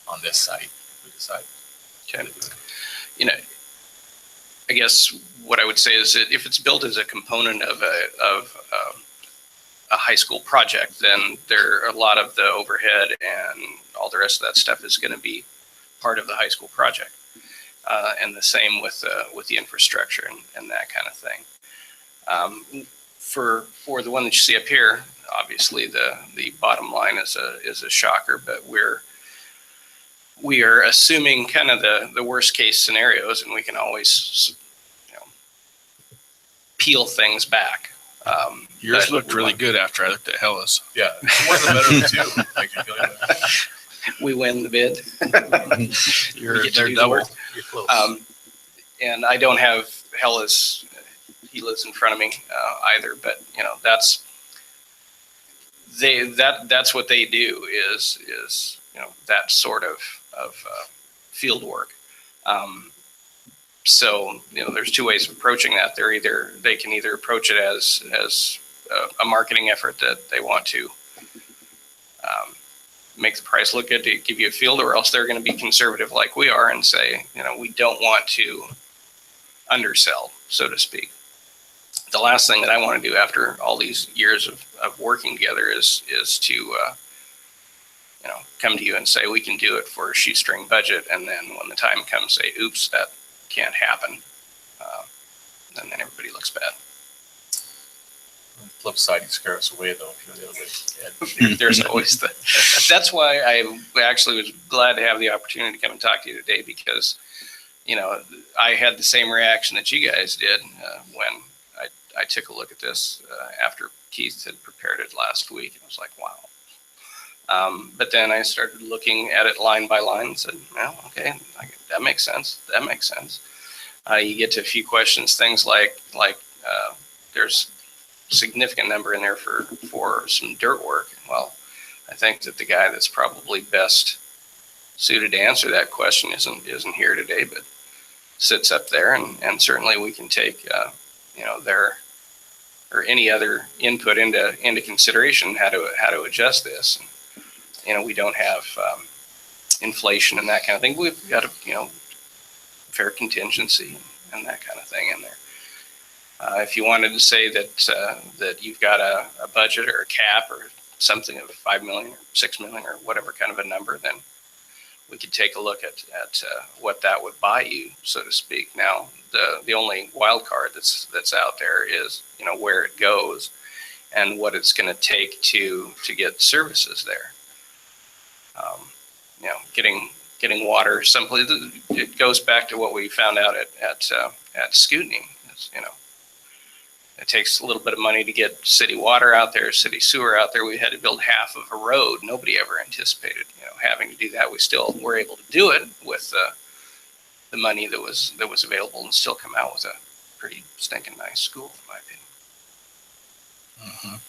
on this site if we decide Okay. to do it. you know, I guess what I would say is that if it's built as a component of a high school project, then a lot of the overhead and all the rest of that stuff is going to be part of the high school project. And the same with the infrastructure and that kind of thing. For the one that you see up here, obviously the bottom line is a shocker, but we are assuming kind of the worst case scenarios, and we can always, peel things back. Yours but looked really good after I looked at Hellas. Yeah, one of the better two. Thank you, Kelly. We win the bid. You're, get to they're do the double. work. You're close. And I don't have Hella's, he lives in front of me either, but that's what they do is that sort of field work. So there's two ways of approaching that. They can either approach it as a marketing effort that they want to make the price look good to give you a field, or else they're going to be conservative like we are and say, we don't want to undersell, so to speak. The last thing that I want to do after all these years of working together is to come to you and say we can do it for a shoestring budget, and then when the time comes, say, oops, that can't happen, and then everybody looks bad. On the flip side, you scare us away though, if you're the other way. There's always that's why I actually was glad to have the opportunity to come and talk to you today, because I had the same reaction that you guys did when I took a look at this after Keith had prepared it last week. I was like, wow. But then I started looking at it line by line and said, well, okay, that makes sense. That makes sense. You get to a few questions, things like there's a significant number in there for some dirt work. Well, I think that the guy that's probably best suited to answer that question isn't here today, but sits up there, and certainly we can take their or any other input into consideration how to adjust this. And, we don't have inflation and that kind of thing. We've got a fair contingency and that kind of thing in there. If you wanted to say that you've got a budget or a cap or something of 5 million or 6 million or whatever kind of a number, then we could take a look at what that would buy you, so to speak. Now, the only wild card that's out there is where it goes and what it's going to take to get services there. Getting water simply, it goes back to what we found out at Scootney. It takes a little bit of money to get city water out there, city sewer out there. We had to build half of a road. Nobody ever anticipated, having to do that. We still were able to do it with the money that was available and still come out with a pretty stinking nice school, in my opinion.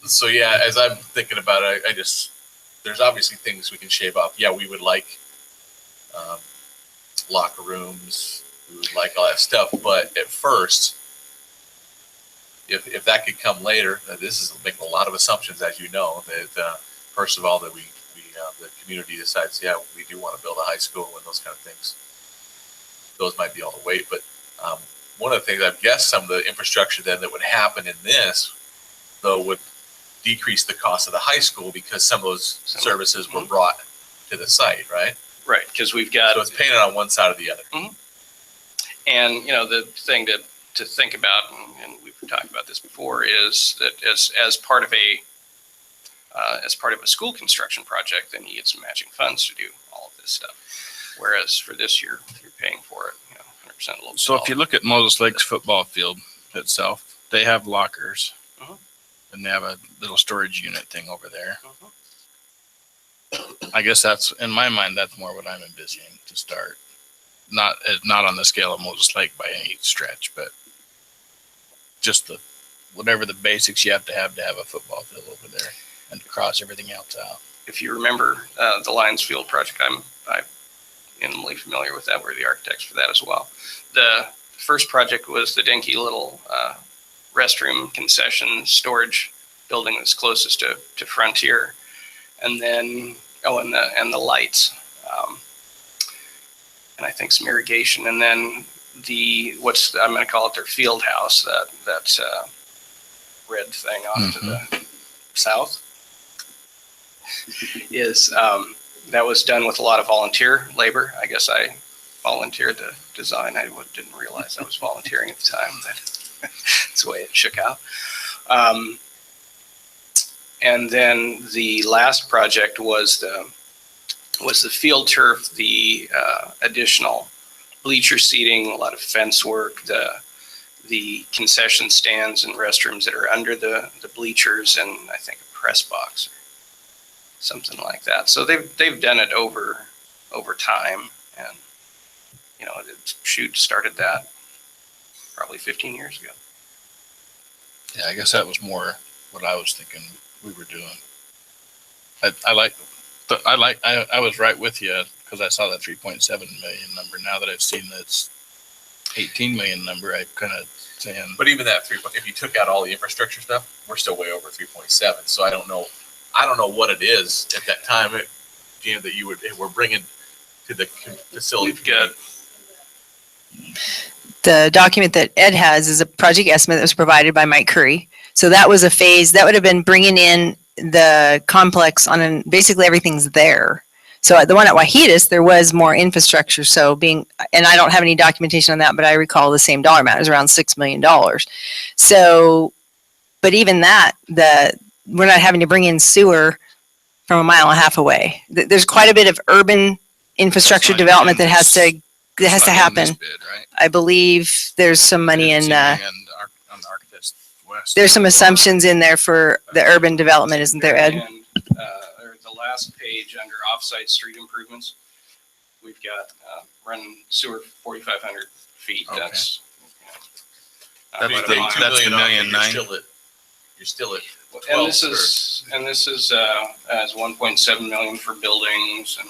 So yeah, as I'm thinking about it, there's obviously things we can shave off. Yeah, we would like locker rooms, we would like all that stuff, but at first, if that could come later, this is making a lot of assumptions, as you know, that first of all, that the community decides, yeah, we do want to build a high school and those kind of things. Those might be all the weight, but one of the things I've guessed some of the infrastructure then that would happen in this, though, would decrease the cost of the high school because some of those services were brought to the site, right? Right, because we've got. So it's painted on one side or the other. Mm-hmm. And the thing to think about, and we've talked about this before, is that as part of a school construction project, then you get some matching funds to do all of this stuff. Whereas for this year, you're paying for it, 100% local. So if you look at Moses Lake's football field itself, they have lockers, and they have a little storage unit thing over there. I guess that's, in my mind, that's more what I'm envisioning to start. Not on the scale of Moses Lake by any stretch, but just whatever the basics you have to have a football field over there and cross everything else out. If you remember the Lions Field project, I'm intimately familiar with that. We're the architects for that as well. The first project was the dinky little restroom concession storage building that's closest to Frontier, and then and the lights. and I think some irrigation, and then I'm going to call it their field house, that red thing off to the south, is that was done with a lot of volunteer labor. I guess I volunteered to design. I didn't realize I was volunteering at the time, but that's the way it shook out. And then the last project was the field turf, the additional bleacher seating, a lot of fence work, the concession stands and restrooms that are under the bleachers, and I think a press box or something like that. So they've done it over time, and started that probably 15 years ago. Yeah, I guess that was more what I was thinking we were doing. I was right with you because I saw that 3.7 million number. Now that I've seen that's 18 million number, I kind of saying. But even that if you took out all the infrastructure stuff, we're still way over 3.7. So I don't know what it is at that time, Gina, that we're bringing to the facility. We've got The document that Ed has is a project estimate that was provided by Mike Curry. So that was a phase that would have been bringing in the complex basically everything's there. So at the one at Wahitas, there was more infrastructure. So and I don't have any documentation on that, but I recall the same dollar amount. It was around $6 million. So, but even that, we're not having to bring in sewer from a mile and a half away. There's quite a bit of urban infrastructure development that has to happen. Bid, right? I believe there's some money It's in, on the Architects West. there's some assumptions in there for the urban development, isn't there, Ed? And there's the last page under offsite street improvements. We've got running sewer 4,500 feet. Okay. That's That's about the- a mile. that's the million nine. You're still at And 12 this is as 1.7 million for buildings and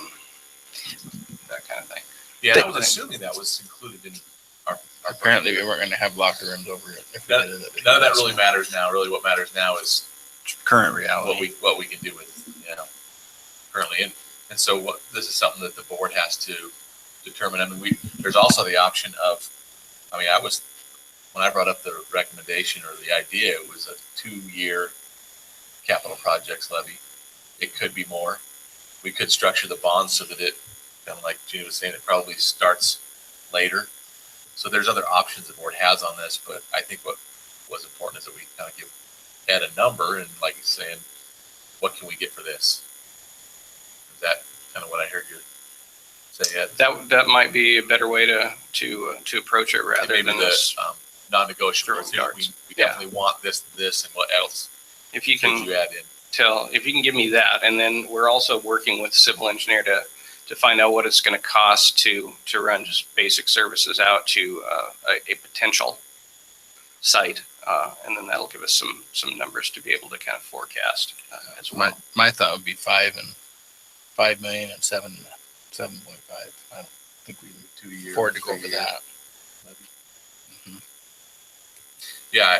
that kind of thing. Yeah, I was assuming that was included in our. Apparently, we weren't going to have locker rooms over it. If we None did it. of that really matters now. Really, what matters now is Current reality. what we can do with currently, and so this is something that the board has to determine. I mean, there's also the option of, when I brought up the recommendation or the idea, it was a 2-year capital projects levy. It could be more. We could structure the bond so that it, kind of like Gina was saying, it probably starts later. So there's other options the board has on this, but I think what was important is that we kind of give Ed a number and, like he's saying, what can we get for this? Is that kind of what I heard you say, Ed? That might be a better way to approach it rather Maybe than the this. non-negotiable. throwing darts. We Yeah. definitely want this, and what else If you could can you add in? if you can give me that, and then we're also working with civil engineer to find out what it's going to cost to run just basic services out to a potential site, and then that'll give us some numbers to be able to kind of forecast as well. My thought would be 5 million and 7.5. I don't think we can 2 years. afford to go 3 over years. that. Yeah,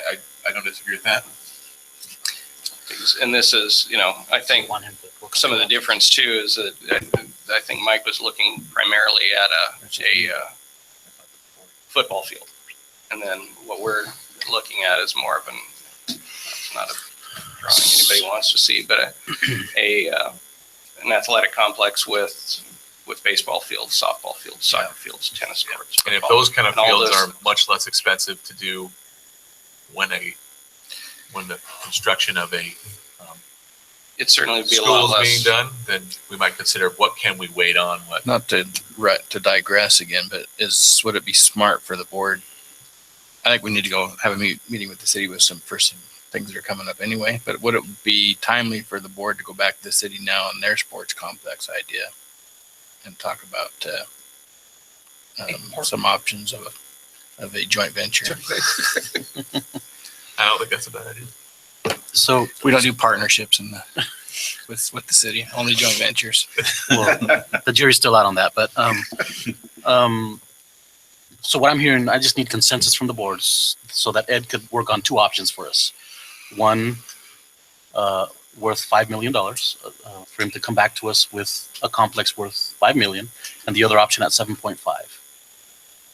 I don't disagree with that. And this is, I think some of the difference too is that I think Mike was looking primarily at a football field. And then what we're looking at is more of it's not a drawing anybody wants to see, but an athletic complex with baseball fields, softball fields, soccer fields, tennis courts. And if football, those kind of and all fields those are much less expensive to do when the construction of a it'd certainly be a lot school is being less. done, then we might consider what can we wait on, what. Not to digress again, but would it be smart for the board? I think we need to go have a meeting with the city for some things that are coming up anyway, but would it be timely for the board to go back to the city now on their sports complex idea and talk about some options of a joint venture? I don't think that's a bad idea. So, We don't do partnerships with the city, only joint ventures. well, the jury's still out on that, but, so what I'm hearing, I just need consensus from the boards so that Ed could work on 2 options for us. One, worth $5 million, for him to come back to us with a complex worth $5 million and the other option at 7.5.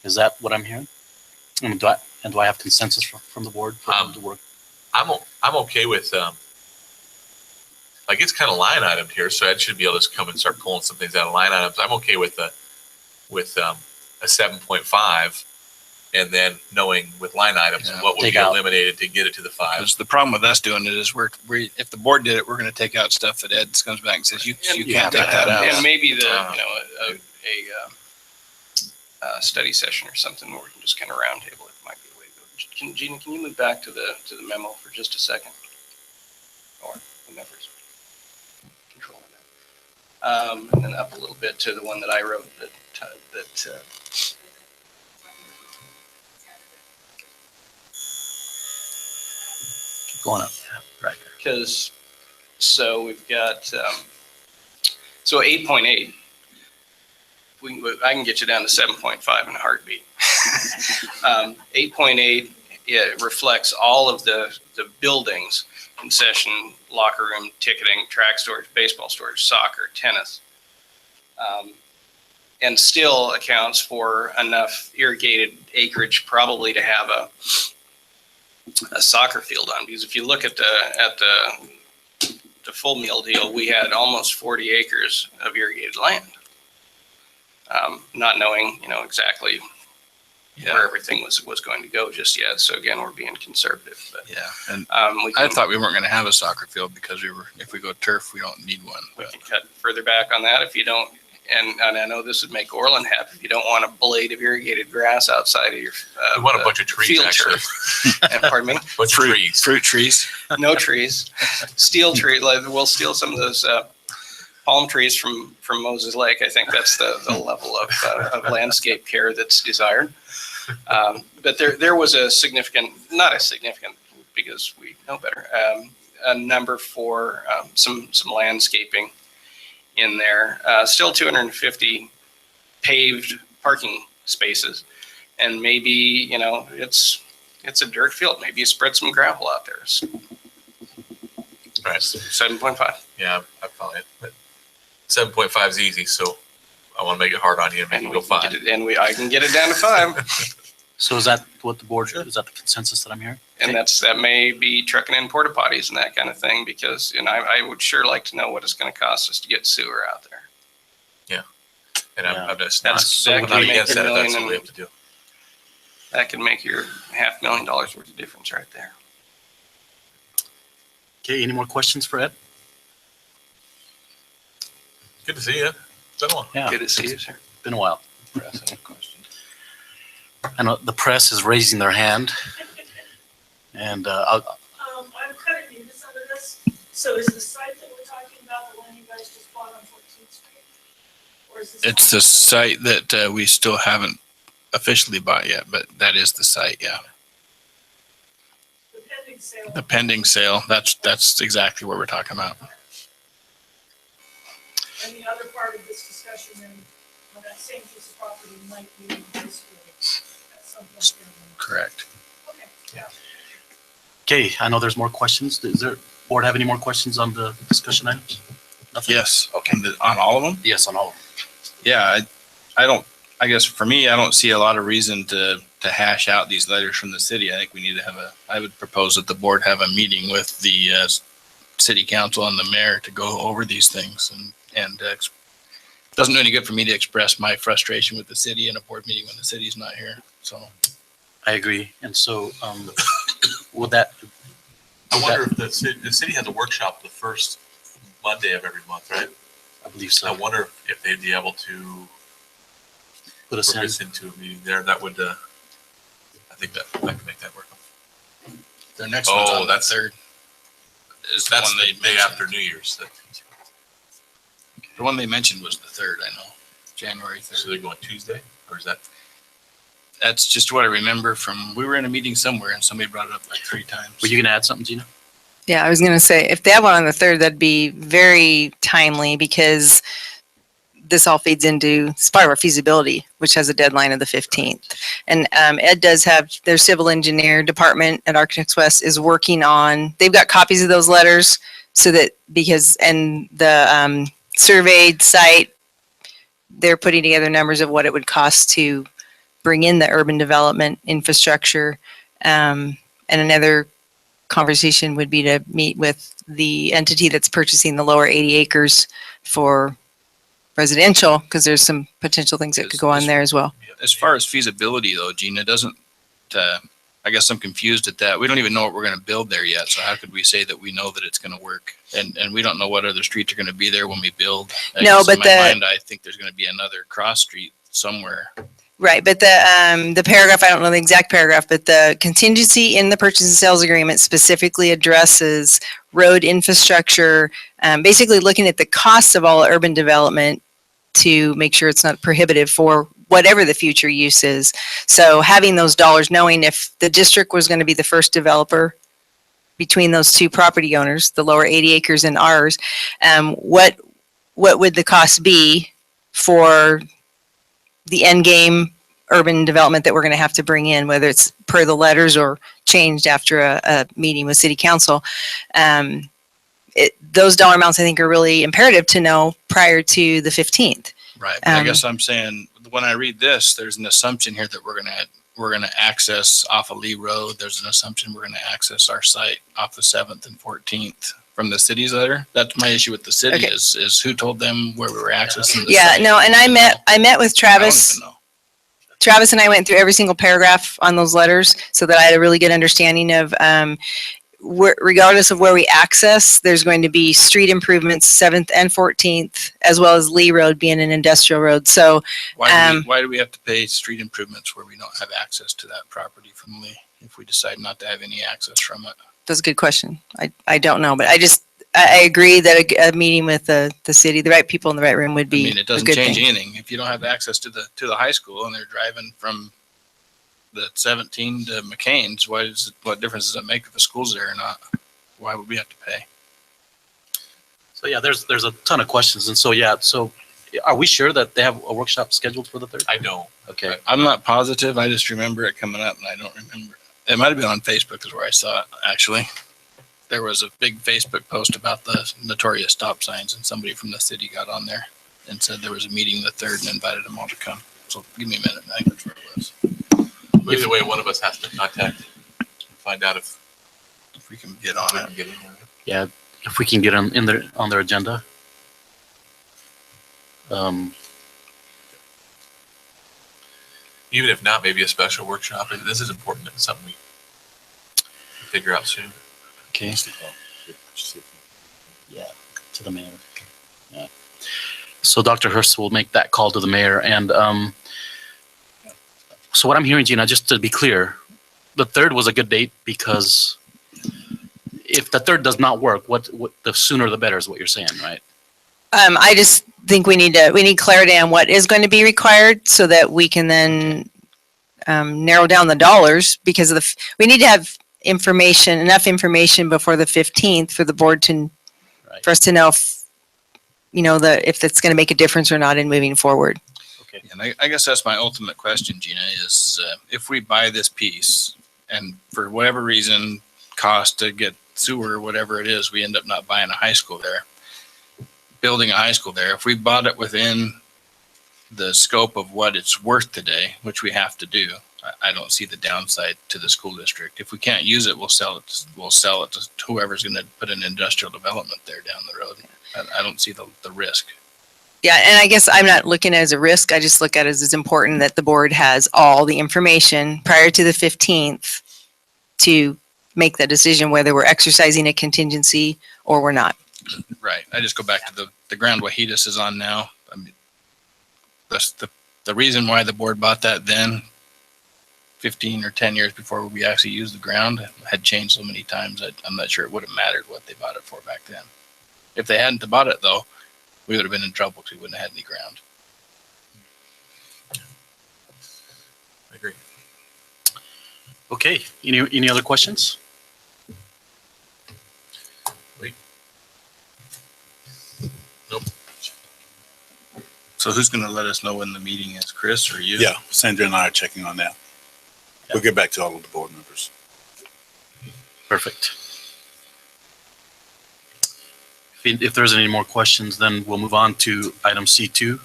Is that what I'm hearing? And do I have consensus from the board for him to work? I'm okay with, like, it's kind of line itemed here, so Ed should be able to come and start pulling some things out of line items. I'm okay with a 7.5, and then knowing with line items Yeah. what would Take be out. eliminated to get it to the 5. Because the problem with us doing it is we if the board did it, we're going to take out stuff that Ed comes back and says, you can't take that out. And maybe a study session or something where we can just kind of roundtable it might be a way to go. Gina, can you move back to the memo for just a second? Or whomever's controlling that. And then up a little bit to the one that I wrote that Keep going up. Right. because, so we've got, so 8.8, I can get you down to 7.5 in a heartbeat. 8.8, it reflects all of the buildings, concession, locker room, ticketing, track storage, baseball storage, soccer, tennis. And still accounts for enough irrigated acreage probably to have a soccer field on, because if you look at the full meal deal, we had almost 40 acres of irrigated land. Not knowing, exactly where everything was going to go just yet. So again, we're being conservative, but Yeah, and we I can, thought we weren't going to have a soccer field because if we go turf, we don't need one. we But can cut further back on that if you don't. And I know this would make Orland happy. If you don't want a blade of irrigated grass outside of your We want a bunch of trees, field actually. turf. And, pardon me. Bunch of trees. fruit trees. No trees. Steel tree. We'll steal some of those palm trees from Moses Lake. I think that's the level of landscape care that's desired. But there was a significant, not a significant, because we know better, a number for some landscaping in there. Still 250 paved parking spaces, and maybe it's a dirt field. Maybe you spread some gravel out there. Right. 7.5. Yeah, I follow it. But 7.5 is easy, so I want to make it hard on you and make it go 5. I can get it down to 5. So is that what the board, is that the consensus that I'm hearing? And that may be trucking in porta potties and that kind of thing, because I would sure like to know what it's going to cost us to get sewer out there. And Yeah. I'm just That's- not, that I'm can not make against a that. million That's what and- we have to do. That could make your $500,000 worth of difference right there. Okay, any more questions for Ed? Good to see you. Been a while. Yeah, Good to see you, sir. been a while. I know the press is raising their hand. And I'm kind of new to some of this. So is the site that we're talking about the one you guys just bought on 14th Street? Or is this? It's the site that we still haven't officially bought yet, but that is the site. Yeah, The pending sale? the pending sale. That's exactly what we're talking about. And the other part of this discussion then, on that same piece of property might be in high school at some point. Correct. Okay. Yeah. okay, I know there's more questions. Does there board have any more questions on the discussion items? Nothing? Yes. Okay. On all of them. Yes, on all of them. Yeah, I guess for me, I don't see a lot of reason to hash out these letters from the city. I think we need to have I would propose that the board have a meeting with the city council and the mayor to go over these things. And it doesn't do any good for me to express my frustration with the city in a board meeting when the city's not here. So I agree. And so, would that, I wonder if the city has a workshop the first Monday of every month, right? I believe I so, wonder if they'd be able to put us put in. us into a meeting there. That would, I think that could make that work. their next one's on the that's- 3rd. Is the That's one the they day mentioned. after New Year's. The one they mentioned was the 3rd. I know, January 3rd. So they're going Tuesday, or is that? That's just what I remember from. We were in a meeting somewhere and somebody brought it up like 3 times. Were you gonna add something, Gina? Yeah, I was going to say, if they have one on the 3rd, that'd be very timely because this all feeds into, it's part of our feasibility, which has a deadline of the 15th. And Ed does have, their civil engineer department at Architects West is working on, they've got copies of those letters. So that, and the surveyed site, they're putting together numbers of what it would cost to bring in the urban development infrastructure. And another conversation would be to meet with the entity that's purchasing the lower 80 acres for residential, because there's some potential things that could go on there as well. As far as feasibility though, Gina, doesn't, I guess I'm confused at that. We don't even know what we're going to build there yet. So how could we say that we know that it's going to work? And we don't know what other streets are going to be there when we build. I No, guess but in my mind, I think there's going to be another cross street somewhere. Right, but the paragraph, I don't know the exact paragraph, but the contingency in the purchase and sales agreement specifically addresses road infrastructure, basically looking at the costs of all urban development to make sure it's not prohibitive for whatever the future use is. So having those dollars, knowing if the district was going to be the first developer between those two property owners, the lower 80 acres and ours, what would the cost be for the end game urban development that we're going to have to bring in, whether it's per the letters or changed after a meeting with city council. Those dollar amounts I think are really imperative to know prior to the 15th. Right. But I guess I'm saying when I read this, there's an assumption here that we're going to access off of Lee Road. There's an assumption we're going to access our site off the 7th and 14th from the city's letter. That's my issue with the city Okay. is who told them where we were accessing the Yeah, site. no, and I met with I don't Travis. even know. Travis and I went through every single paragraph on those letters so that I had a really good understanding of regardless of where we access, there's going to be street improvements 7th and 14th, as well as Lee Road being an industrial road. So Why do we have to pay street improvements where we don't have access to that property from Lee if we decide not to have any access from it? that's a good question. I don't know, but I agree that a meeting with the city, the right people in the right room would I be mean, it a doesn't good change thing. anything. If you don't have access to the high school and they're driving from the 17 to McCain's, what difference does it make if the school's there or not? Why would we have to pay? So yeah, there's a ton of questions. And so, yeah, so are we sure that they have a workshop scheduled for the 3rd? I don't. Okay. I'm not positive. I just remember it coming up and I don't remember. It might have been on Facebook is where I saw it, actually. There was a big Facebook post about the notorious stop signs and somebody from the city got on there and said there was a meeting the 3rd and invited them all to come. So give me a minute. I think that's where it was. Either way, one of us has to contact, and find out if If we can get on we it. can get in there. Yeah, if we can get on their agenda. Even if not, maybe a special workshop. This is important. It's something we figure out soon. Okay. Yeah, to the mayor. Yeah. So Dr. Hurst will make that call to the mayor. And so what I'm hearing, Gina, just to be clear, the 3rd was a good date because if the 3rd does not work, what the sooner the better is what you're saying, right? I just think we need clarity on what is going to be required so that we can then narrow down the dollars, because we need to have enough information before the 15th for the board to, Right. for us to know if, if it's going to make a difference or not in moving forward. Okay. And I guess that's my ultimate question, Gina, is if we buy this piece and for whatever reason, cost to get sewer, whatever it is, we end up not buying a high school there, building a high school there. If we bought it within the scope of what it's worth today, which we have to do, I don't see the downside to the school district. If we can't use it, we'll sell it. We'll sell it to whoever's going to put an industrial development there down the road. I don't see the risk. Yeah, and I guess I'm not looking at it as a risk. I just look at it as it's important that the board has all the information prior to the 15th to make that decision whether we're exercising a contingency or we're not. Right. I just go back to the ground Wahidas is on now. I mean, that's the reason why the board bought that then, 15 or 10 years before we actually used the ground, had changed so many times that I'm not sure it would have mattered what they bought it for back then. If they hadn't bought it though, we would have been in trouble because we wouldn't have had any ground. I agree. Okay. Any other questions? So who's going to let us know when the meeting is, Chris or you? Yeah, Sandra and I are checking on that. We'll get back to all of the board members. Perfect. if there's any more questions, then we'll move on to item C2.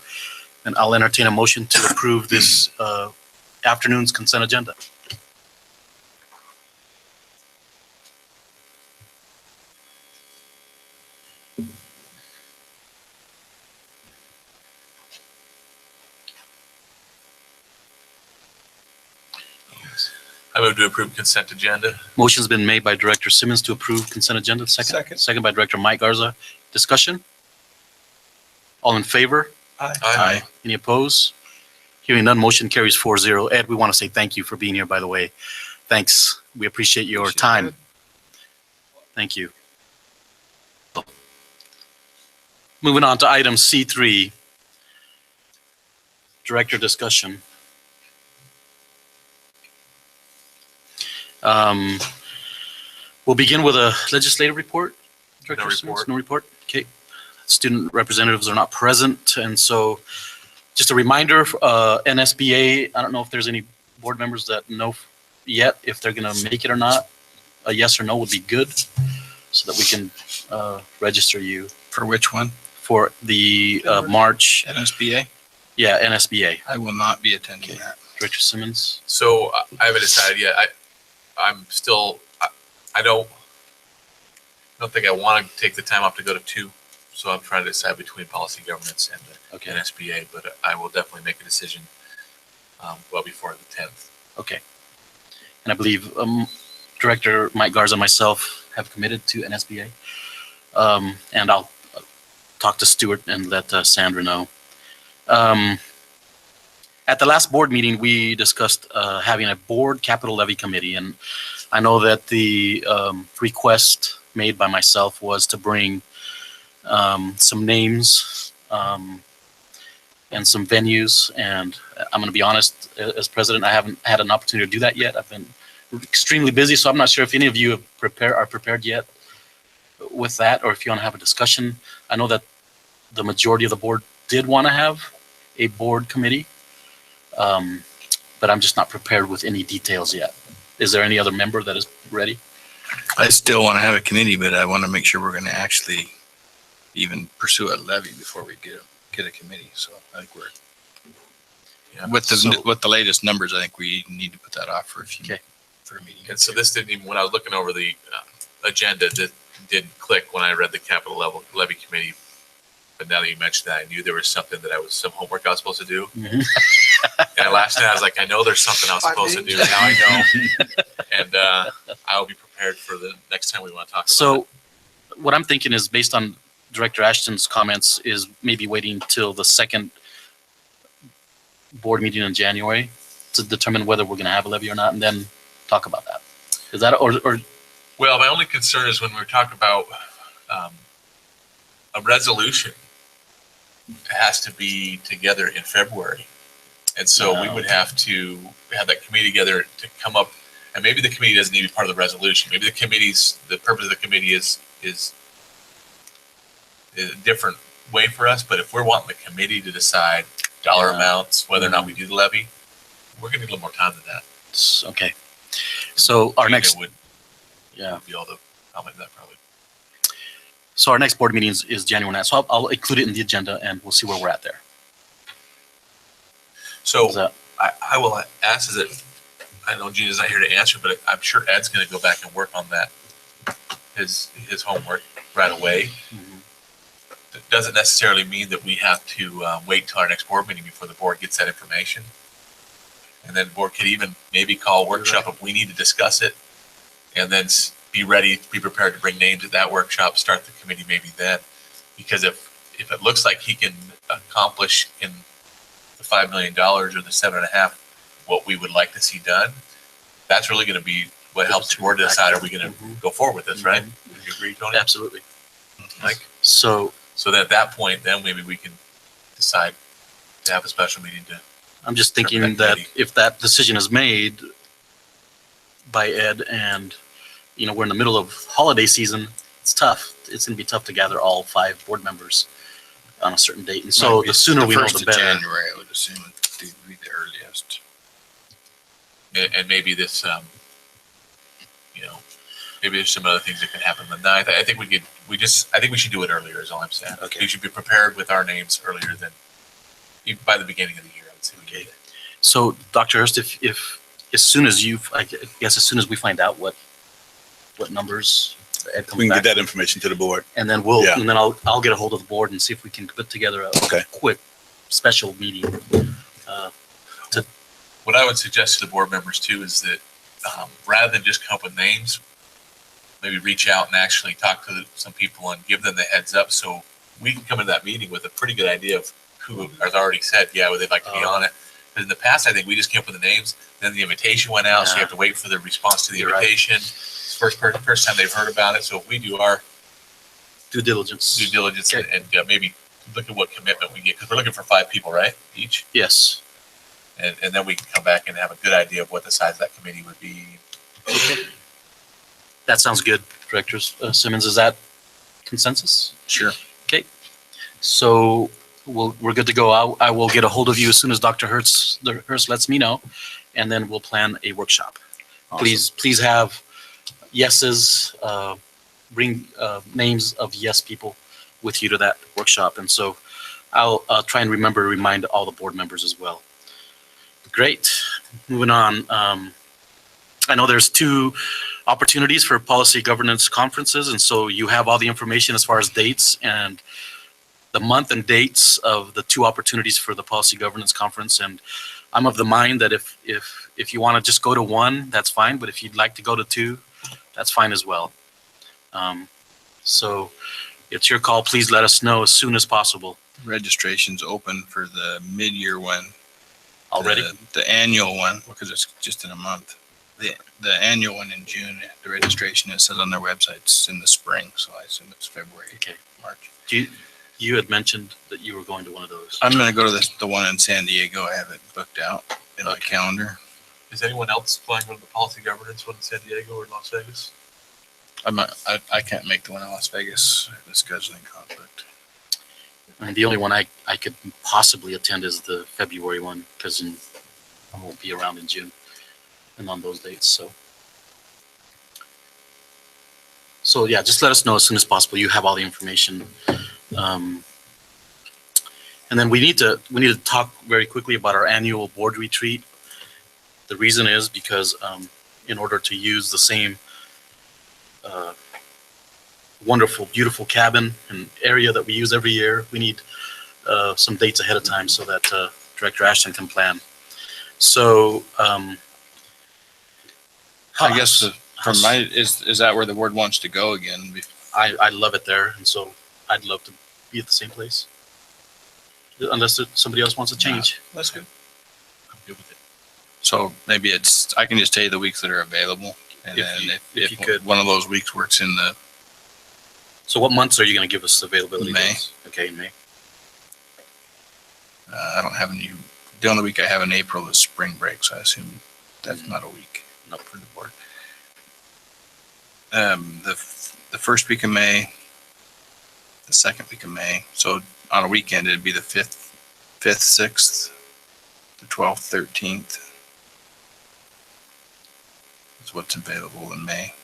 And I'll entertain a motion to approve this afternoon's consent agenda. I move to approve consent agenda. Motion's been made by Director Simmons to approve consent agenda. Second. Second by Director Mike Garza. Discussion? All in favor? Aye. Any opposed? Hearing none, motion carries 4-0. Ed, we want to say thank you for being here, by the way. Thanks. We appreciate your time. Thank you. Moving on to item C3. Director discussion. We'll begin with a legislative report. Director Simmons, report. No report. Okay. Student representatives are not present, and so just a reminder, NSBA, I don't know if there's any board members that know yet if they're going to make it or not. A yes or no would be good so that we can register you For which one? for the March, NSBA? yeah, NSBA. I will not be attending Okay. that. Director Simmons? So I haven't decided yet. I'm still, I don't think I want to take the time off to go to 2. So I'm trying to decide between policy governance and the Okay. NSBA, but I will definitely make a decision well before the 10th. Okay. And I believe Director Mike Garza and myself have committed to NSBA. And I'll talk to Stuart and let Sandra know. At the last board meeting, we discussed having a board capital levy committee. And I know that the request made by myself was to bring some names and some venues. And I'm going to be honest, as president, I haven't had an opportunity to do that yet. I've been extremely busy, so I'm not sure if any of you are prepared yet with that, or if you want to have a discussion. I know that the majority of the board did want to have a board committee, but I'm just not prepared with any details yet. Is there any other member that is ready? I still want to have a committee, but I want to make sure we're going to actually even pursue a levy before we get a committee. So I think we're, Yeah. with So- the latest numbers, I think we need to put that off for a few, Okay. for a meeting. And so this didn't even, when I was looking over the agenda, that didn't click when I read the capital levy committee. But now that you mentioned that, I knew there was something some homework I was supposed to do. Mhm. And last night I was like, I know there's something I was supposed to do. Now I know. And I will be prepared for the next time we want to talk about it. So what I'm thinking is, based on Director Ashton's comments, is maybe waiting till the second board meeting in January to determine whether we're going to have a levy or not, and then talk about that. Is that, or Well, my only concern is when we're talking about a resolution, it has to be together in February. And so we would have to have that committee together to come up, and maybe the committee doesn't need to be part of the resolution. Maybe the purpose of the committee is a different way for us. But if we're wanting the committee to decide dollar Yeah. amounts, whether or not we do the levy, we're gonna need a little more time than that. okay. So our Gina next, would yeah. be able to comment that probably. So our next board meeting is January 9th. So I'll include it in the agenda, and we'll see where we're at there. So Is that- I will ask, is it, I know Gina's not here to answer, but I'm sure Ed's gonna go back and work on that, his homework right away. It doesn't necessarily mean that we have to wait till our next board meeting before the board gets that information. And then the board could even maybe call a workshop if we need to discuss it. And then be ready, be prepared to bring names at that workshop, start the committee maybe then. Because if it looks like he can accomplish in the $5 million or the 7.5, what we would like to see done, that's really gonna be what helps the board decide, are we gonna go forward with this, right? Would you agree, Tony? Absolutely. Mike? So So that at that point, then maybe we can decide to have a special meeting to, I'm just Sure, thinking that that committee. if that decision is made by Ed, and, you know, we're in the middle of holiday season, it's tough. It's going to be tough to gather all 5 board members on a certain date. And so Might be the sooner we know, 1st the of better. January, I would assume would be the earliest. and maybe this, maybe there's some other things that can happen on the 9th. I think we could I think we should do it earlier is all I'm saying. Okay. We should be prepared with our names earlier than, even by the beginning of the year, I would say. we need it. So Dr. Hurst, if, as soon as I guess as soon as we find out what numbers Ed comes We can back, get that information to the board. and then Yeah. I'll get a hold of the board and see if we can put together a Okay. quick special meeting. What I would suggest to the board members too is that rather than just come up with names, maybe reach out and actually talk to some people and give them the heads up so we can come into that meeting with a pretty good idea of who has already said, yeah, well, they'd like to be on it. Because in the past, I think we just came up with the names, then the invitation went out, so you Yeah. have to wait for the response to the You're right. invitation. It's first time they've heard about it, so if we do our Due diligence. due diligence Okay. and maybe look at what commitment we get, because we're looking for 5 people, right, each? Yes. And then we can come back and have a good idea of what the size of that committee would be. That sounds good, Director Simmons. Is that consensus? Sure. Okay. So we're good to go. I will get a hold of you as soon as Dr. Hurst lets me know, and then we'll plan a workshop. Please have yeses, bring names of yes people with you to that workshop. And so I'll try and remind all the board members as well. Great. Moving on. I know there's 2 opportunities for policy governance conferences, and so you have all the information as far as dates and the month and dates of the 2 opportunities for the policy governance conference. And I'm of the mind that if you want to just go to one, that's fine. But if you'd like to go to 2, that's fine as well. So it's your call. Please let us know as soon as possible. Registration's open for the mid-year one. Already? The annual one, because it's just in a month. The annual one in June, the registration, it says on their website, it's in the spring, so I assume it's February, Okay. March. You had mentioned that you were going to one of those. I'm gonna go to the one in San Diego. I have it booked out in my Okay. calendar. Is anyone else planning on the policy governance one in San Diego or Las Vegas? I can't make the one in Las Vegas, I have a scheduling conflict. And the only one I could possibly attend is the February one, because I won't be around in June and on those dates, so yeah, just let us know as soon as possible. You have all the information. And then we need to talk very quickly about our annual board retreat. The reason is because in order to use the same wonderful, beautiful cabin and area that we use every year, we need some dates ahead of time so that Director Ashton can plan. So I guess is that where the board wants to go again? I love it there, and so I'd love to be at the same place. Unless somebody else wants to change. That's good. I'm good with it. So maybe I can just tell you the weeks that are available. And If then you if could. one of those weeks works in the So what months are you going to give us availability? May. dates? Okay, May. I don't have any, the only week I have in April is spring break, so I assume that's not a week. No. For the board. The first week of May, the second week of May, so on a weekend, it'd be the 5th, 6th, the 12th, 13th. That's what's available in May.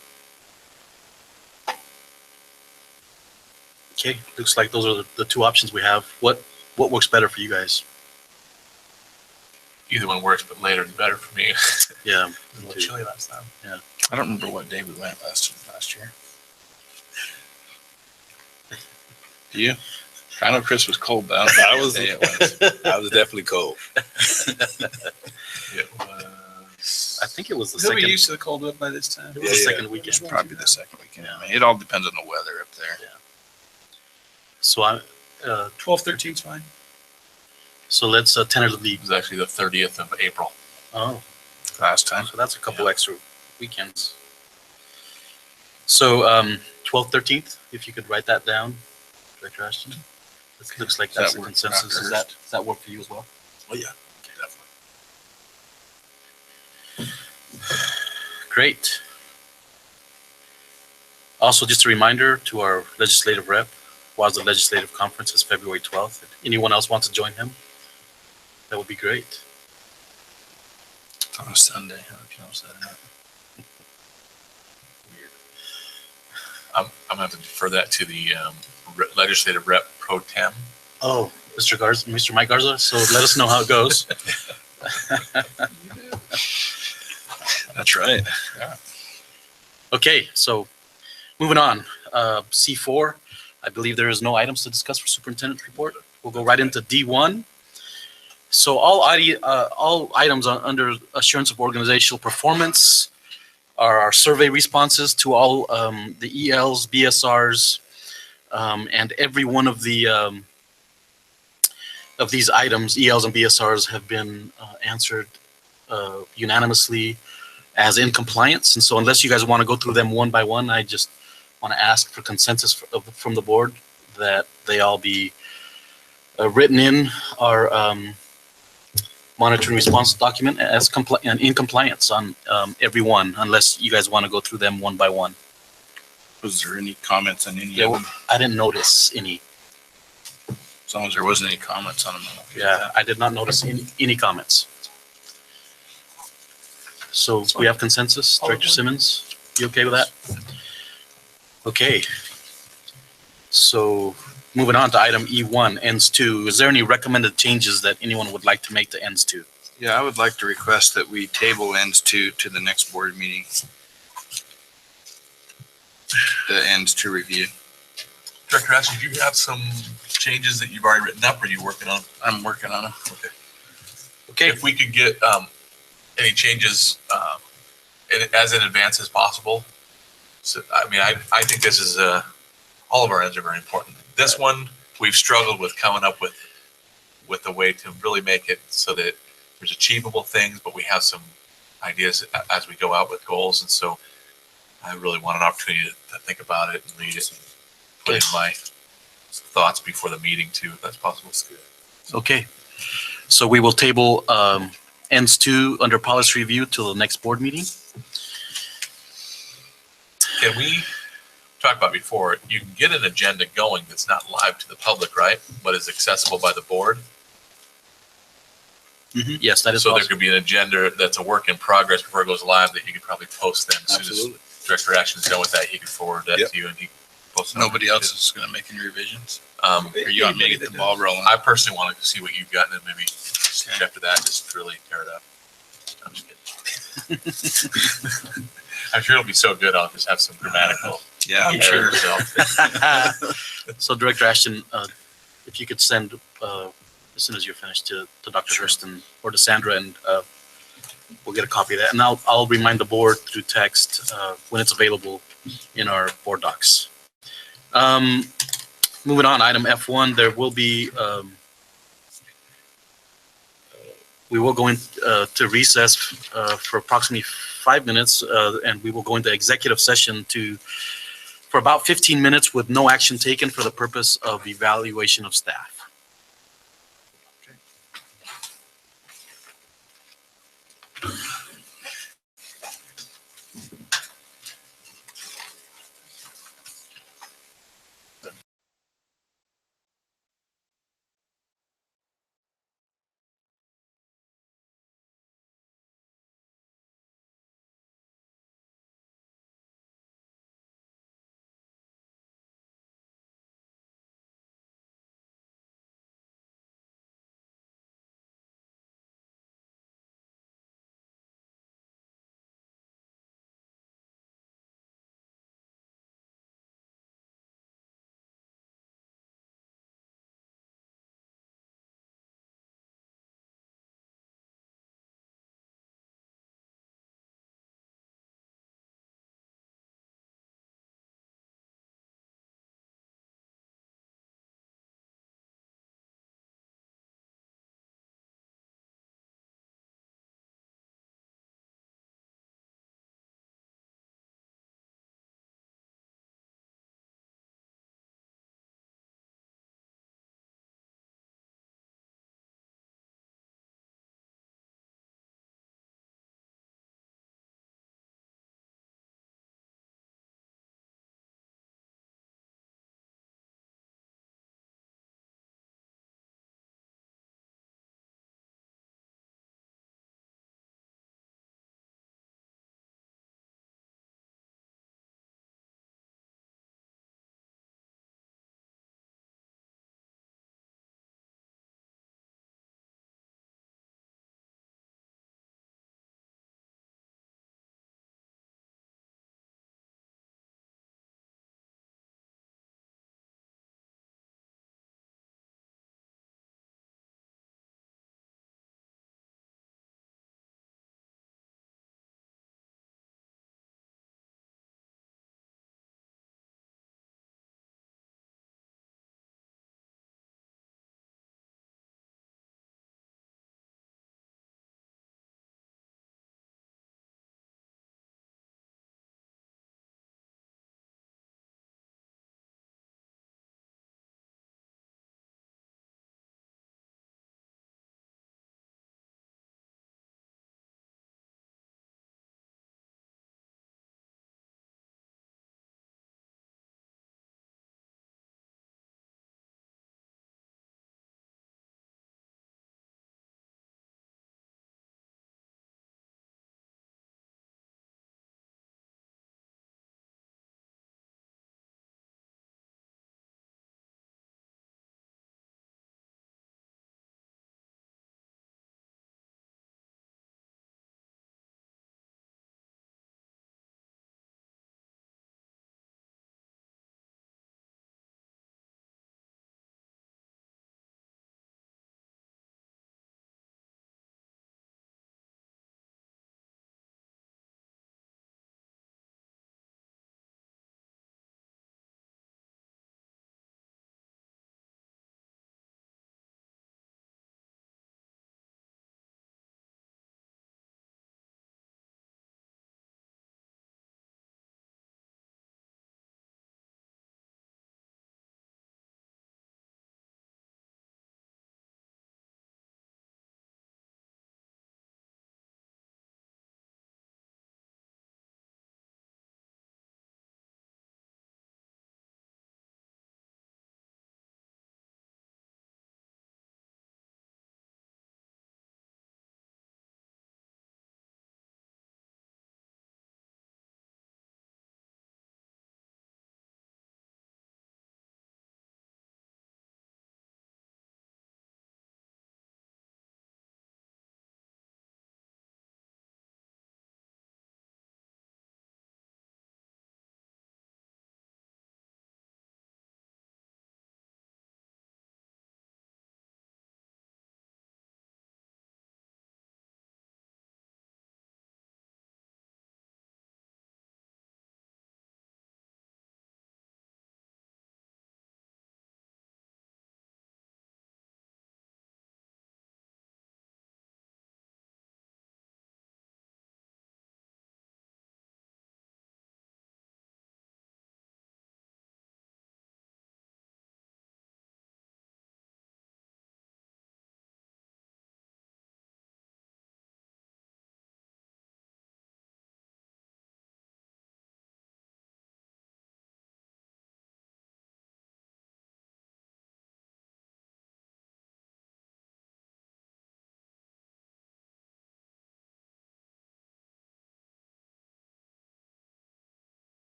Okay, looks like those are the 2 options we have. What works better for you guys? Either one works, but later is better for me. Yeah. It was a little chilly last time. I don't remember what day we went last year. Do you? I know Chris was cold, but I don't know what day it was. I was definitely cold. It was. I think it was the He'll second. be used to the cold up by this time. It was the Yeah, yeah. second weekend. It's probably the second weekend. I mean, it all depends on the weather up there. So 12, 13 is fine. so let's tentatively. It was actually the 30th of April. Oh, Last time. so that's a couple extra weekends. So 12th, 13th, if you could write that down, Director Ashton. It looks like Does that that's the work, consensus. Dr. Does that work for you as well? Oh, yeah. Definitely. Great. Also, just a reminder to our legislative rep, WASDA Legislative Conference is February 12th. If anyone else wants to join him, that would be great. It's on a Sunday. I don't know if you noticed that or not. Weird. I'm gonna have to defer that to the legislative rep pro tem. Oh, Mr. Mike Garza, so let us know how it goes. That's right. Okay, so moving on, C4, I believe there is no items to discuss for superintendent's report. We'll go right into D1. So all items under assurance of organizational performance are our survey responses to all the ELs, BSRs, and every one of these items, ELs and BSRs, have been answered unanimously as in compliance. And so unless you guys want to go through them one by one, I just want to ask for consensus from the board that they all be written in our monitoring response document as in compliance on every one, unless you guys want to go through them one by one. Was there any comments on any Yeah, of them? I didn't notice any. As long as there wasn't any comments on them. I'm okay with Yeah, that. I did not notice any comments. So we have consensus, Director Simmons, you okay with that? Okay. So moving on to item E1, ends 2, is there any recommended changes that anyone would like to make to ends 2? Yeah, I would like to request that we table ends to the next board meeting. The ends to review. Director Ashton, do you have some changes that you've already written up, or are you working on? I'm working on them. Okay. Okay, If we could get any changes as in advance as possible. So, I mean, I think this is, all of our ends are very important. This one, we've struggled with coming up with a way to really make it so that there's achievable things, but we have some ideas as we go out with goals. And so I really want an opportunity to think about it and read it and put in my thoughts before the meeting too, if that's possible. okay. So we will table ends 2 under policy review till the next board meeting. Can we talk about before, you can get an agenda going that's not live to the public, right? But is accessible by the board. Yes, that is So there possible. could be an agenda that's a work in progress before it goes live that you could probably post then. As soon as Absolutely. Director Action's done with that, he could forward that Yep. to you and he can post it. on Nobody the- else is gonna make any revisions. Um, Or you want me to get the ball rolling? I personally want to see what you've got and then maybe after that, just really tear it up. I'm just kidding. I'm sure it'll be so good. I'll just have some grammatical. Yeah, I'm errors sure. myself. So Director Ashton, if you could send, as soon as you're finished, to Dr. Hurston or to Sandra, and we'll get a copy of that. And I'll remind the board through text when it's available in our board docs. Moving on, item F1, there will be, we will go into recess for approximately 5 minutes, and we will go into executive session for about 15 minutes with no action taken for the purpose of evaluation of staff.